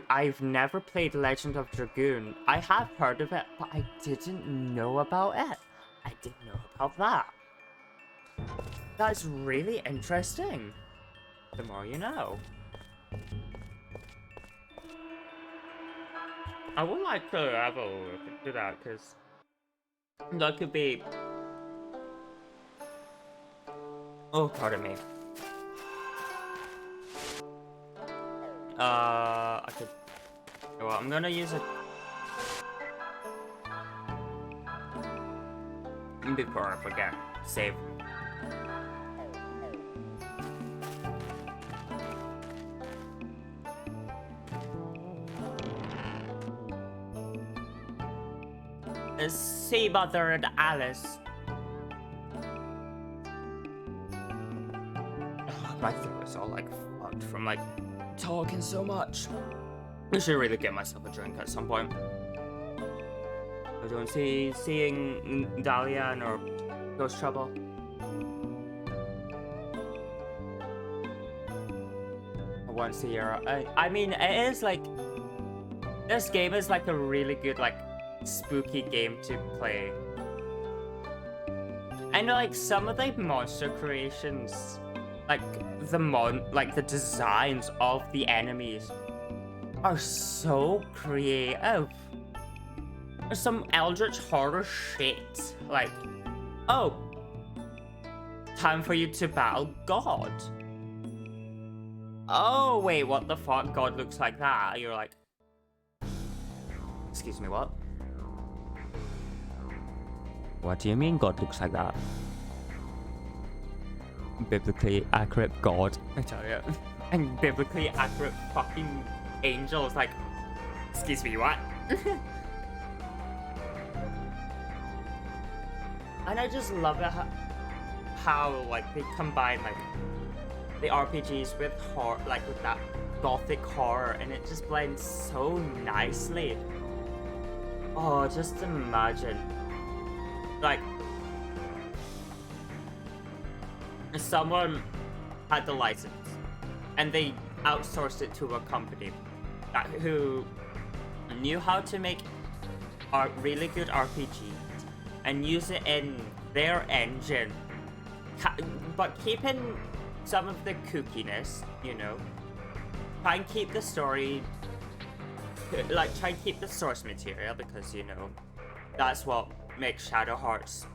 I've never played Legend of Dragoon. I have heard of it, but I didn't know about it. I didn't know about that. That's really interesting. The more you know. I would like to have a look into that, because that could be... Oh, pardon me. I could... Well, I'm gonna use it... Before I forget. Save. See, Mother and Alice. My throat is all like fucked from like talking so much. I should really get myself a drink at some point. I don't see seeing Dahlia or Ghost Trouble. Once a year. I mean, it is like, this game is like a really good like spooky game to play. And like some of the monster creations, like the designs of the enemies are so creative. There's some eldritch horror shit, like, oh, time for you to battle God. Oh wait, what the fuck? God looks like that. You're like, excuse me, what? What do you mean God looks like that? Biblically accurate God, I tell you. And biblically accurate fucking angels, like, excuse me, what? And I just love it how like they combine like the RPGs with horror, like with that gothic horror, and it just blends so nicely. Oh, just imagine. Like, someone had the license and they outsourced it to a company who knew how to make really good RPGs and use it in their engine, but keeping some of the kookiness, you know. Try and keep the story, like, try and keep the source material, because, you know, that's what make Shadow Hearts,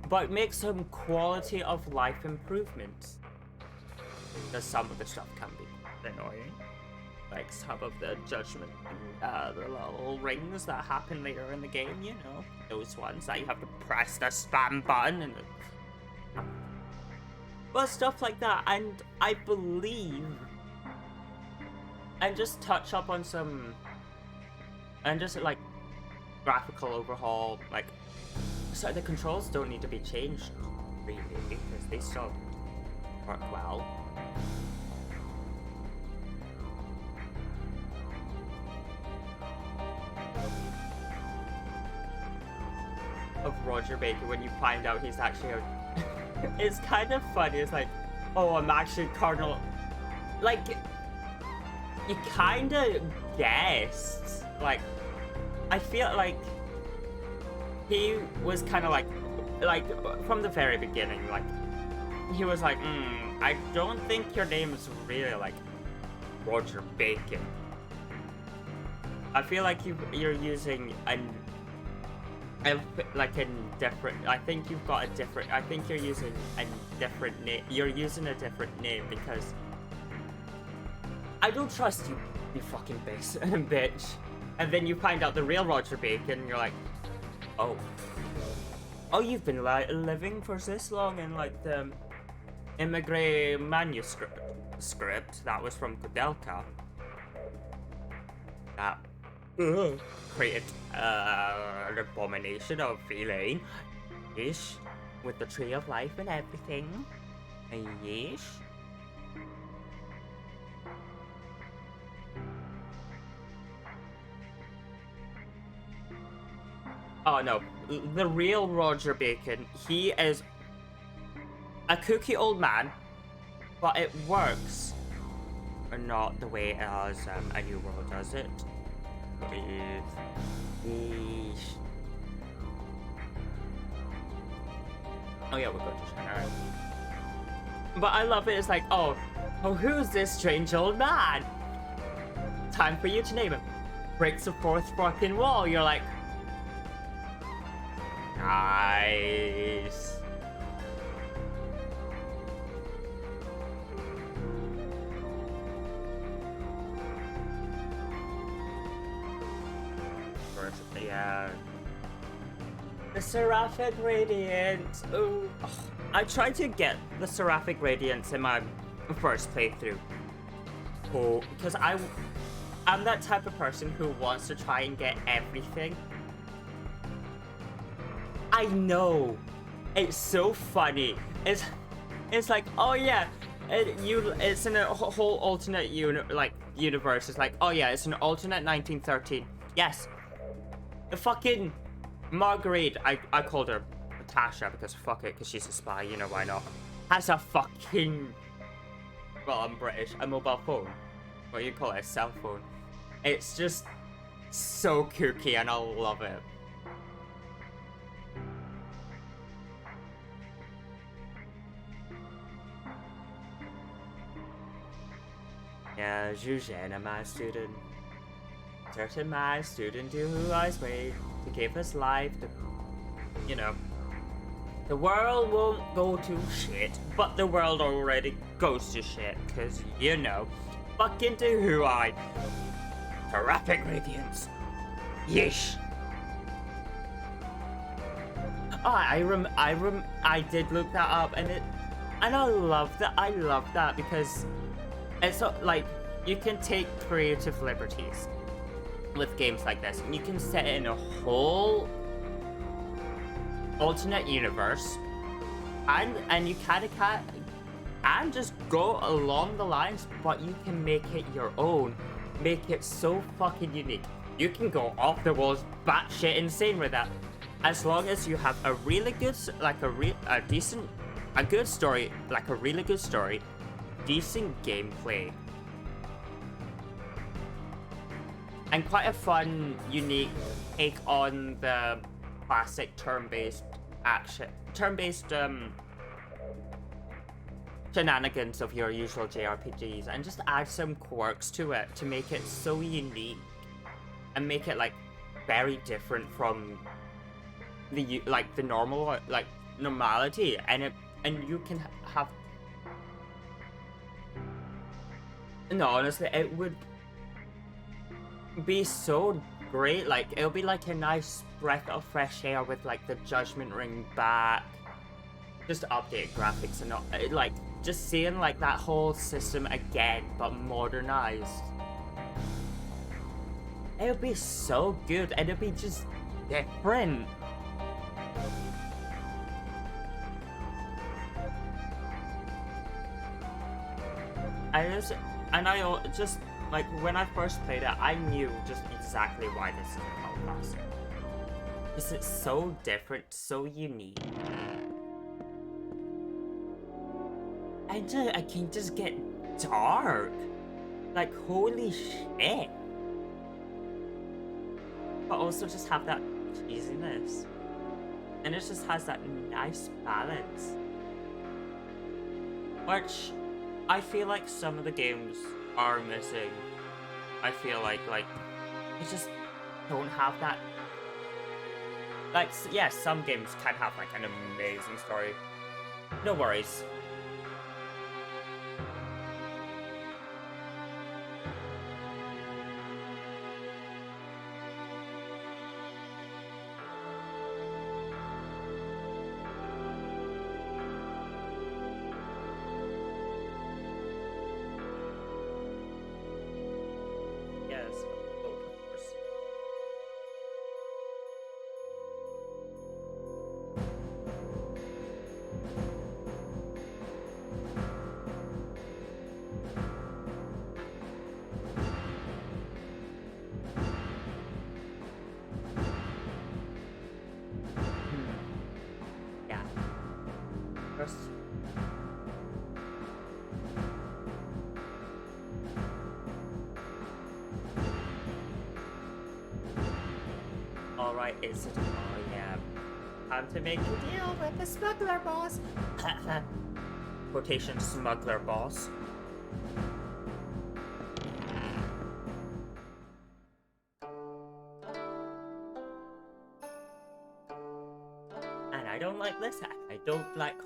but make some quality of life improvements. Because some of the stuff can be annoying. Like some of the judgment, the little rings that happen later in the game, you know, those ones that you have to press the spam button and well, stuff like that. And I believe, and just touch up on some, and just like graphical overhaul, like, so the controls don't need to be changed really because they still work well. Of Roger Baker when you find out he's actually a it's kind of funny. It's like, oh, I'm actually Cardinal. Like, you kind of guessed. Like, I feel like he was kind of like from the very beginning, like, he was like, I don't think your name is really like Roger Bacon. I feel like you're using like a different. I think you've got a different. I think you're using a different name. You're using a different name because I don't trust you, you fucking bitch. And then you find out the real Roger Bacon, and you're like, oh, you've been living for this long in like the Immigrant manuscript that was from Kudelka. That created an abomination of feeling. Yes, with the tree of life and everything. Yes. Oh no, the real Roger Bacon, he is a kooky old man, but it works not the way as A New World does it. Oh yeah, we're going to China. But I love it. It's like, oh, who's this strange old man? Time for you to name him. Breaks the fourth fucking wall. You're like, nice. Yeah. The Seraphic Radiance. Ooh. I tried to get the Seraphic Radiance in my first playthrough. Oh, because I'm that type of person who wants to try and get everything. I know. It's so funny. It's like, oh yeah, it's in a whole alternate universe. It's like, oh yeah, it's an alternate 1913. Yes. The fucking Marguerite, I called her Natasha because fuck it, because she's a spy, you know why not, has a fucking, well, I'm British, a mobile phone. What do you call it, a cell phone? It's just so kooky and I love it. Yeah, Eugène, my student. Certain my student to who I sway to give us life to, you know, the world won't go to shit, but the world already goes to shit, cause you know, fucking to who I, Seraphic Radiance, yeesh. Oh, I did look that up, and I love that because it's not like you can take creative liberties with games like this, and you can set it in a whole alternate universe, and you kind of can't, and just go along the lines, but you can make it your own, make it so fucking unique. You can go off the walls, batshit insane with that, as long as you have a really good, like a good story, like a really good story, decent gameplay. And quite a fun, unique take on the classic turn-based shenanigans of your usual JRPGs, and just add some quirks to it to make it so unique, and make it like very different from the normal normality, and you can have. No, honestly, it would be so great. Like, it'll be like a nice breath of fresh air with like the Judgment Ring back, just update graphics and like just seeing like that whole system again but modernized. It'll be so good, and it'll be just different. I just like when I first played it, I knew just exactly why this is called faster. Because it's so different, so unique. And I can just get dark. Like, holy shit. But also just have that cheesiness. And it just has that nice balance. Which I feel like some of the games are missing. I feel like they just don't have that. Like, yeah, some games can have like an amazing story. No worries. Alright, is it? Oh yeah. Time to make a deal with the smuggler boss. Quotation smuggler boss. And I don't like this act. I don't like her.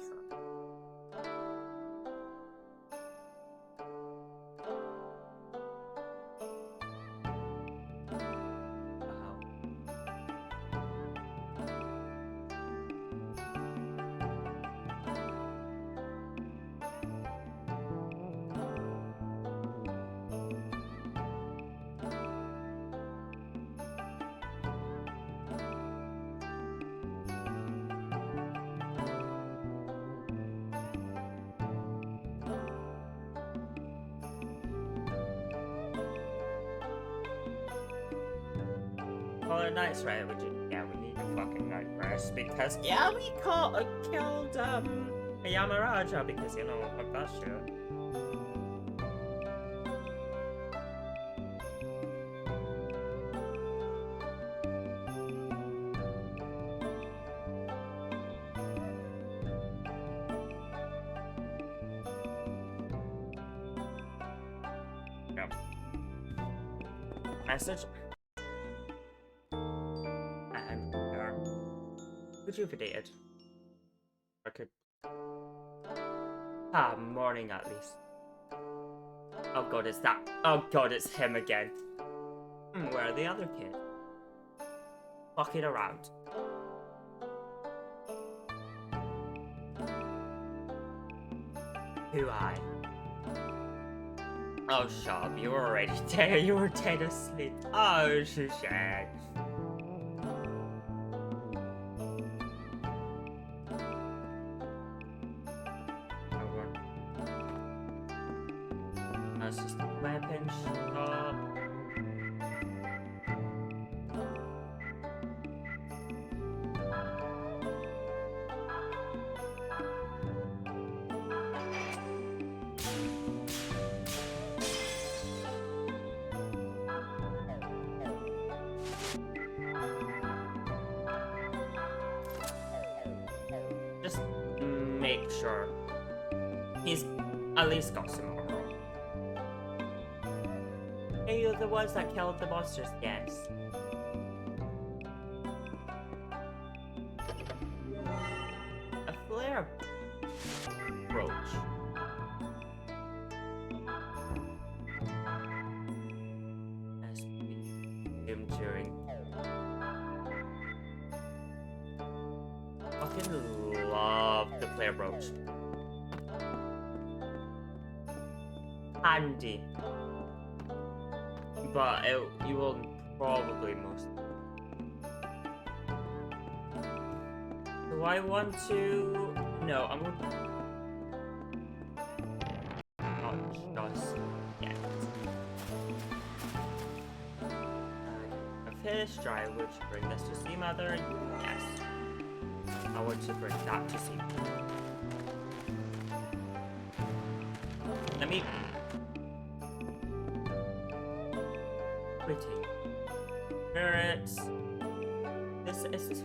Well, a night's rest, yeah, we need a fucking night rest because, yeah, we killed, Yamaraja because, you know, fuck that shit. Yep. Message. Rejuvenated. I could. Morning at least. Oh god, it's that. Oh god, it's him again. Where are the other kids? Fucking around. Who I? Oh, shut up. You were already dead. You were dead asleep. Oh, shit. That's just a weapon shop. Just make sure he's at least got some armor. Hey, you're the ones that killed the monsters, yes. him during. Fucking love the player brooch. Handy. But you will probably most. Do I want to? No, I'm going to. Not just yet. A fish, I would bring this to Sea Mother. Yes. I want to bring that to Sea Mother. Let me. Pretty. Spirits. This is.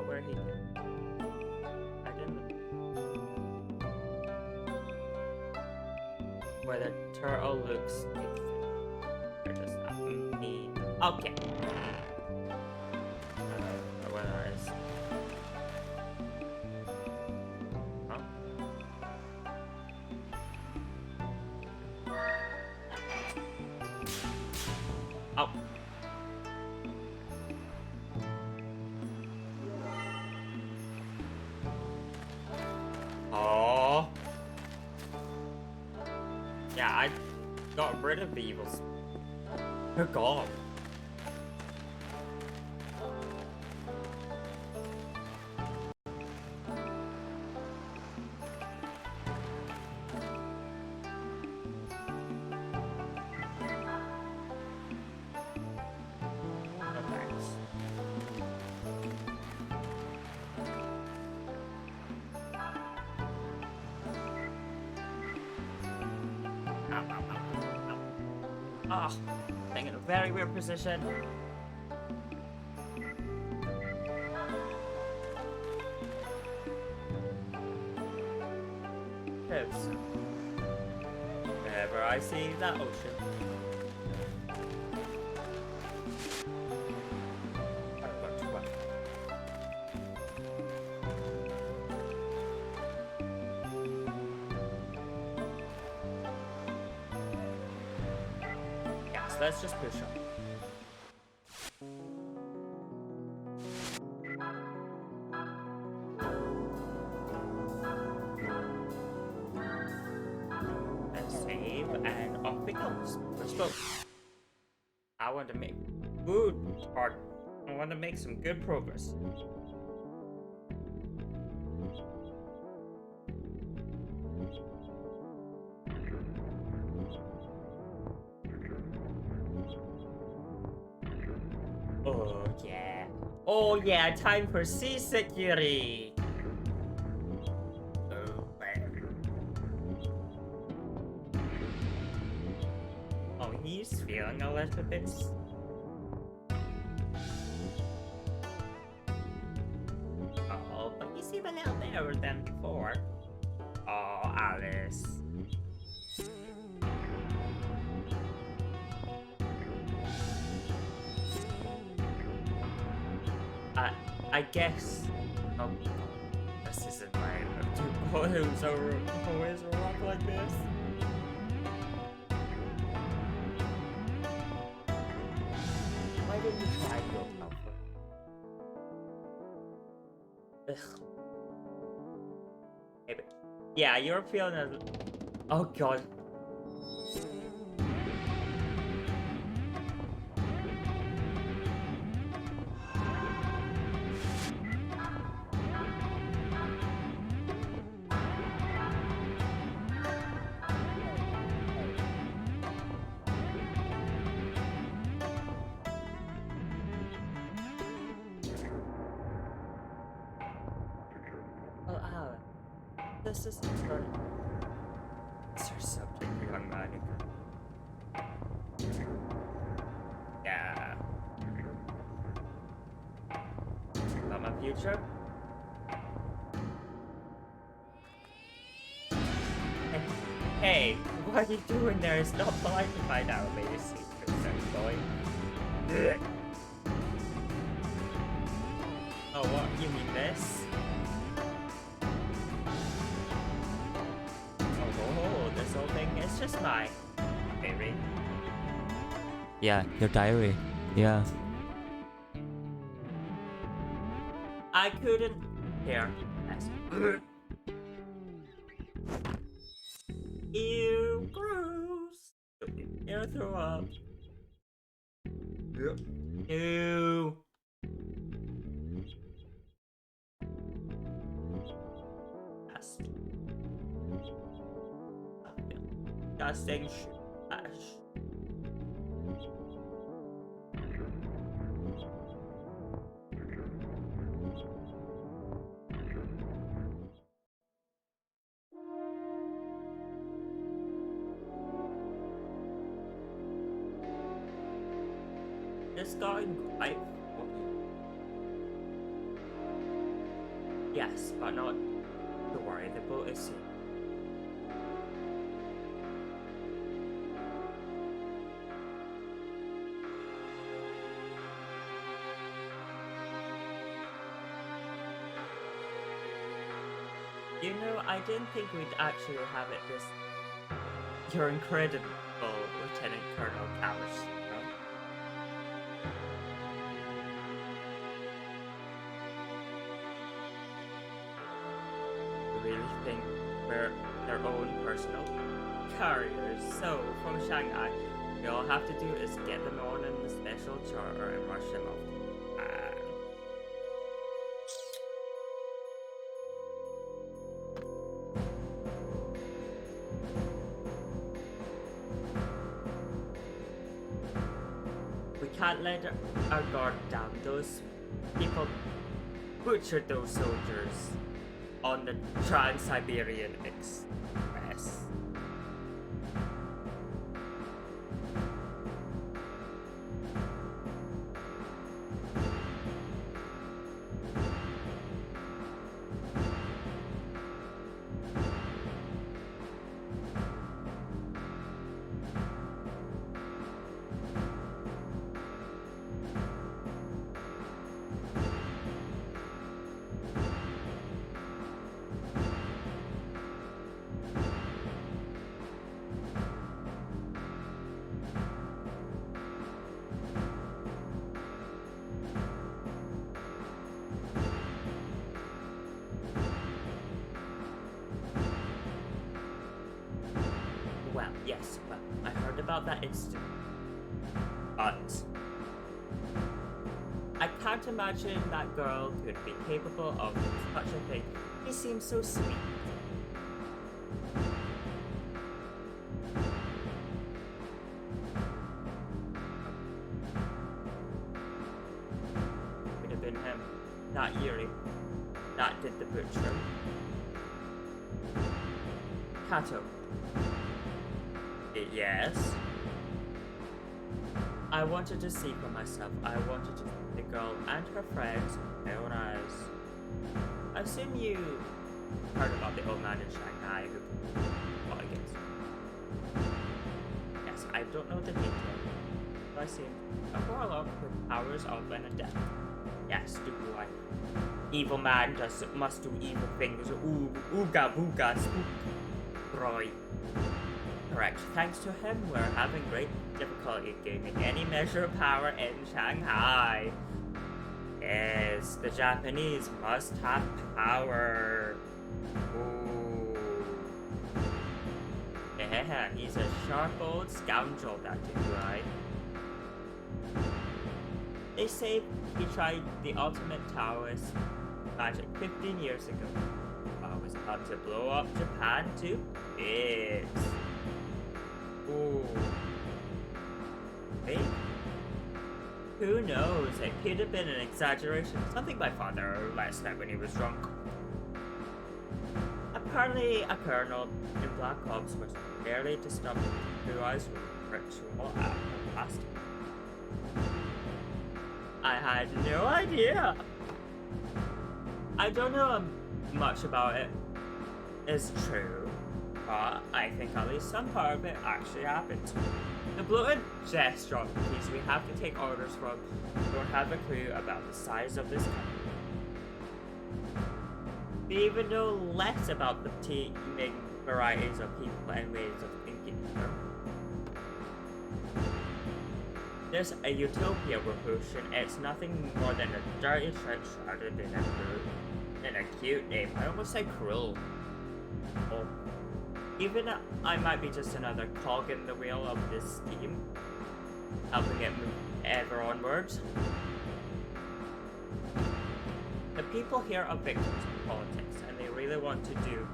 Where he did. I didn't. Where the turtle looks. Or does that mean? Okay. Where that is. Huh? Oh. Oh. Yeah, I got rid of the evils. They're gone. Ah, staying in a very weird position. Yes. Whenever I see that ocean. Let's just push up. Let's save and off it goes. Let's go. I want to make good art. I want to make some good progress. Oh yeah. Oh yeah, time for sea security. Oh, he's feeling a little bit. Oh, but you seem a little better than before. Oh, Alice. I guess. Oh, this isn't right. Who's always a rock like this? Why didn't you try to go comfort? Ugh. Hey, but yeah, you're feeling a. Oh god. This is her. It's her subject, young man. Yeah. About my future? Hey, what are you doing there? It's not polite to find out about your secrets, boy. Oh, what? You mean this? Oh, this whole thing is just mine. Diary. Yeah, your diary. Yeah. I couldn't. Here. Yes. Ew, gross. Here, throw up. Yep. Ew. Disgusting trash. It's going quite funny. Yes, but not to worry, the boat is safe. You know, I didn't think we'd actually have it this. You're incredible, Lieutenant Colonel Cowers. You really think we're their own personal carriers? So, from Shanghai, all have to do is get them on in the special charter and rush them off. Can't let our guard down. Those people butchered those soldiers on the Trans-Siberian Express. Well, yes, well, I heard about that incident. But I can't imagine that girl could be capable of such a thing. He seems so sweet. Could have been him. Not Yuri. That did the butcher. Kato. Yes. I wanted to see for myself. I wanted to see the girl and her friends with my own eyes. I assume you heard about the old man in Shanghai who fought against me. Yes, I don't know the details, but I seem a warlock with powers of an adept. Yes, do I. Evil man must do evil things. Ooga booga spook. Roy. Correct. Thanks to him, we're having great difficulty gaining any measure of power in Shanghai. Yes, the Japanese must have power. Ooh. Yeah, he's a sharp old scoundrel, that dude, right? They say he tried the ultimate Taoist magic 15 years ago. I was about to blow up Japan to bits. Ooh. Hey? Who knows? It could have been an exaggeration. Something my father last night when he was drunk. Apparently, a colonel in Black Ops was barely to stop Blue Eyes ritual at the past. I had no idea. I don't know much about it. It's true. But I think at least some part of it actually happened. The bloated restaurant piece we have to take orders from don't have a clue about the size of this company. They even know less about the teeming varieties of people and ways of thinking. There's a utopia revolution. It's nothing more than a dirty trick shrouded in a cute name. I almost said cruel. Oh. Even I might be just another cog in the wheel of this scheme, helping it move ever onwards. The people here are victims of politics, and they really want to do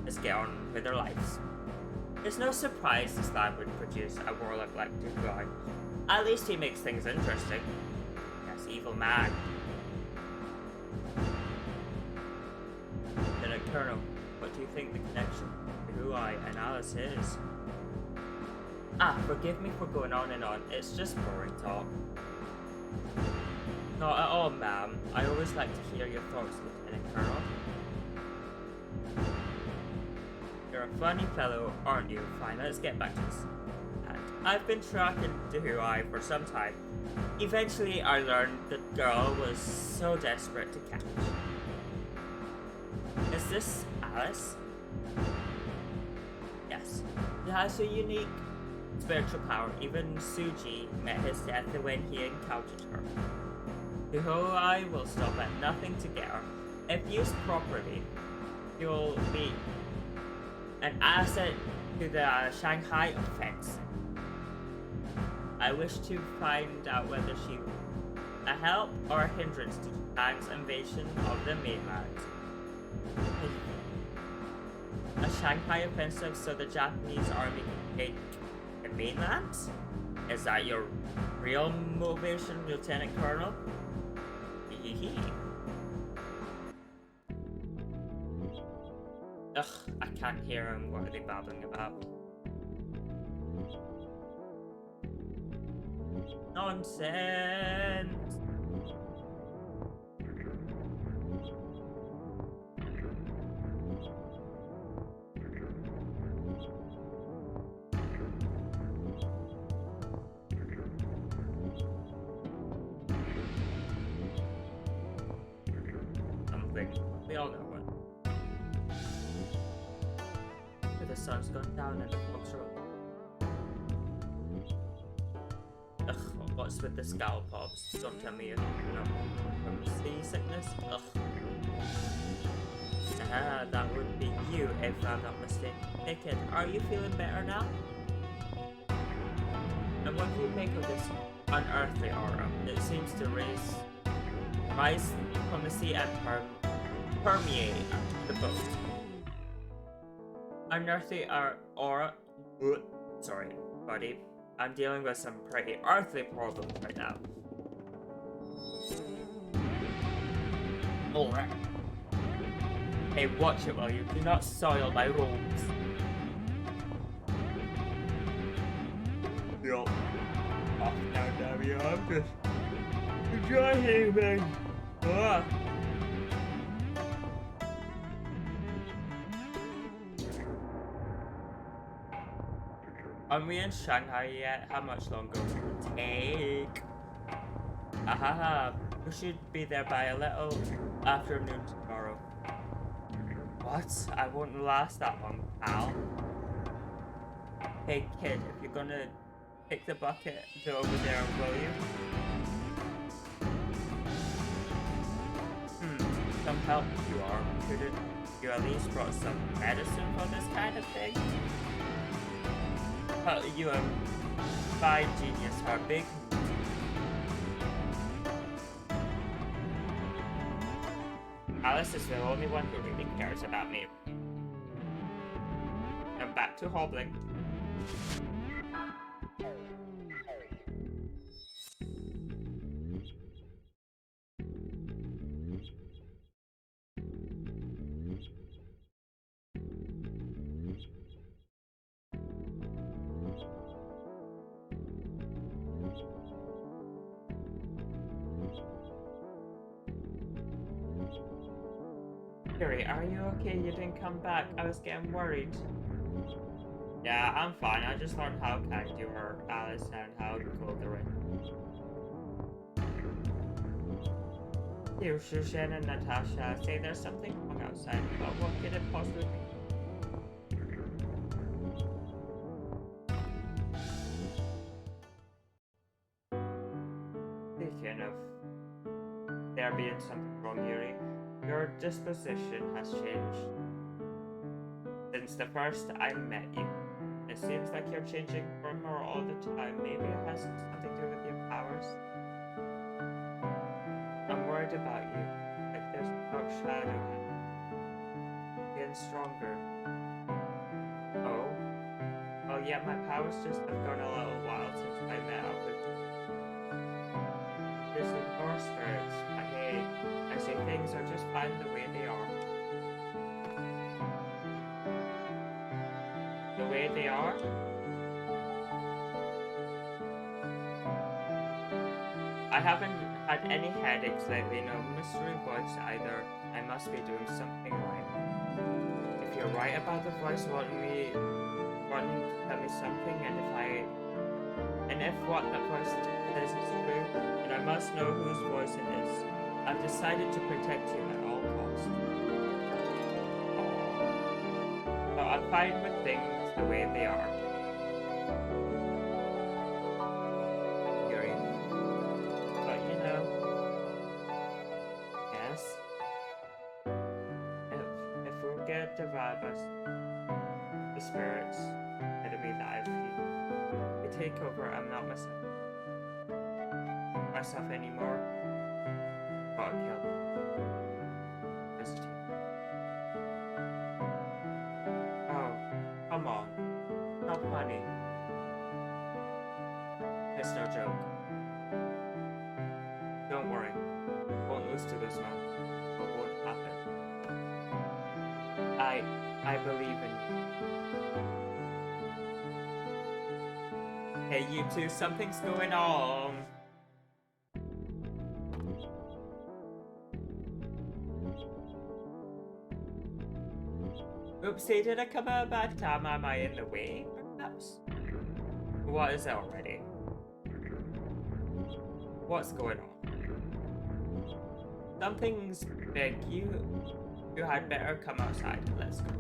is get on with their lives. It's no surprise this lad would produce a warlock like Duguay. At least he makes things interesting. Yes, evil man. Lieutenant Colonel, what do you think the connection to Duguay and Alice is? Forgive me for going on and on. It's just boring talk. Not at all, ma'am. I always like to hear your thoughts, Lieutenant Colonel. You're a funny fellow, aren't you? Fine, let's get back to this. I've been tracking Duhuai for some time. Eventually, I learned the girl was so desperate to catch. Is this Alice? Yes. She has a unique spiritual power. Even Suji met his death when he encountered her. Duhuai will stop at nothing to get her. If used properly, you'll be an asset to the Shanghai offense. I wish to find out whether she was a help or a hindrance to Japan's invasion of the mainland. A Shanghai offensive so the Japanese army can take the mainland? Is that your real motivation, Lieutenant Colonel? Ugh, I can't hear him. What are they babbling about? Nonsense! Something. We all know what. The sun's gone down and the fogs are up. Ugh, what's with the scowl pops? Don't tell me you're from seasickness? Ugh. That would be you if I'm not mistaken. Hey kid, are you feeling better now? And what do you make of this unearthly aura? It seems to rise from the sea and permeate the boat. Unearthly aura. Sorry, buddy. I'm dealing with some pretty earthly problems right now. Alright. Hey, watch it, will you? Do not soil my robes. Yo. Off now, damn you. I'm just enjoying me. Ah. Are we in Shanghai yet? How much longer will it take? Ahaha, we should be there by a little afternoon tomorrow. What? I won't last that long, pal. Hey kid, if you're gonna pick the bucket, go over there, will you? Some help you are. Couldn't you at least brought some medicine for this kind of thing? You are fine genius, her big. Alice is the only one who really cares about me. I'm back to hobbling. Yuri, are you okay? You didn't come back. I was getting worried. Yeah, I'm fine. I just learned how kind you are, Alice, and how cold the rain. You, Shushan and Natasha say there's something wrong outside, but what could it possibly be? sign of there being something wrong, Yuri. Your disposition has changed since the first I met you. It seems like you're changing for more all the time. Maybe it has something to do with your powers. I'm worried about you. Like there's a dark shadow getting stronger. Oh yeah, my powers just have gone a little while since I met up with you. This is more spirits. I say things are just fine the way they are. The way they are? I haven't had any headaches lately, no mystery voice either. I must be doing something right. If you're right about the voice wanting to tell me something, and if what that voice says is true, then I must know whose voice it is. I've decided to protect you at all costs. But I'm fine with things the way they are. Yuri. But you know, yes. If we get divided by the spirits, enemy that I feel, they take over. I'm not myself anymore. Got killed. Oh, come on. Not funny. It's no joke. Don't worry. Won't lose to this man. What won't happen? I believe in you. Hey, you two, something's going on. Oopsie, did I come at a bad time? Am I in the way, perhaps? What is it already? What's going on? Something's big. You had better come outside. Let's go.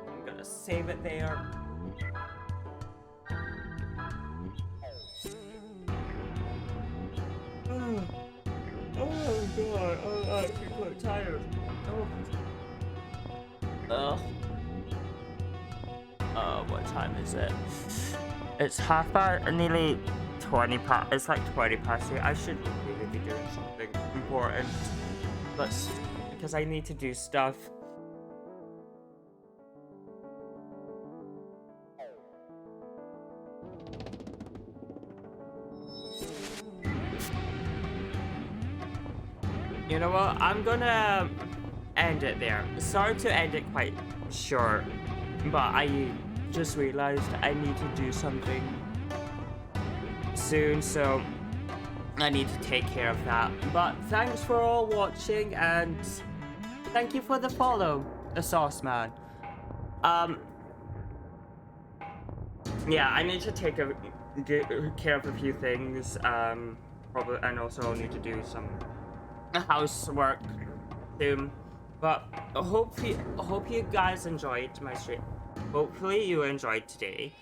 I'm gonna save it there. Oh god, I'm actually quite tired. What time is it? It's half past, nearly 20 past, it's like 20 past 8. I should really be doing something important. Because I need to do stuff. You know what? I'm gonna end it there. Sorry to end it quite short, but I just realized I need to do something soon, so I need to take care of that. But thanks for all watching, and thank you for the follow, the Sauce Man. Yeah, I need to take care of a few things, probably, and also I'll need to do some housework soon. But I hope you guys enjoyed my stream. Hopefully you enjoyed today's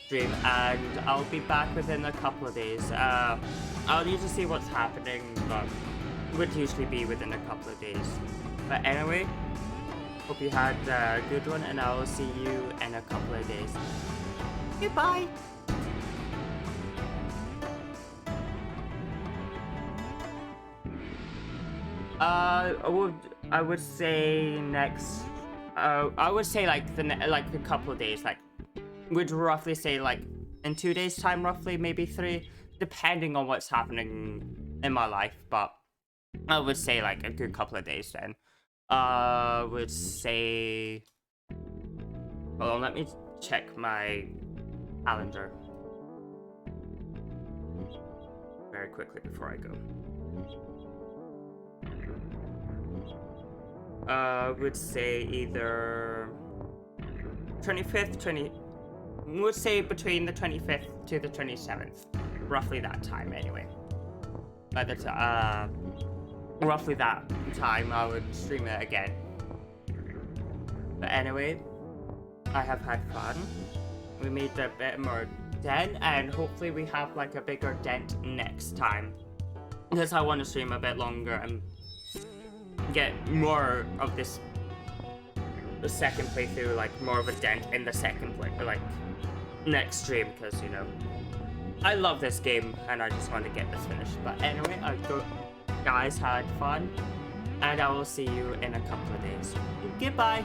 stream, and I'll be back within a couple of days. I'll need to see what's happening, but it would usually be within a couple of days. But anyway, hope you had a good one, and I'll see you in a couple of days. Goodbye! I would say next. I would say like a couple of days. Like, would roughly say like in 2 days' time, roughly maybe 3, depending on what's happening in my life. But I would say like a good couple of days then. Would say. Hold on, let me check my calendar very quickly before I go. Would say either 25th, would say between the 25th to the 27th, roughly that time anyway. By the roughly that time I would stream it again. But anyway, I have had fun. We made a bit more dent, and hopefully we have like a bigger dent next time. Because I want to stream a bit longer and get more of this, the second playthrough, like more of a dent in the second play, like next stream, because you know, I love this game and I just want to get this finished. But anyway, I hope you guys had fun, and I will see you in a couple of days. Goodbye!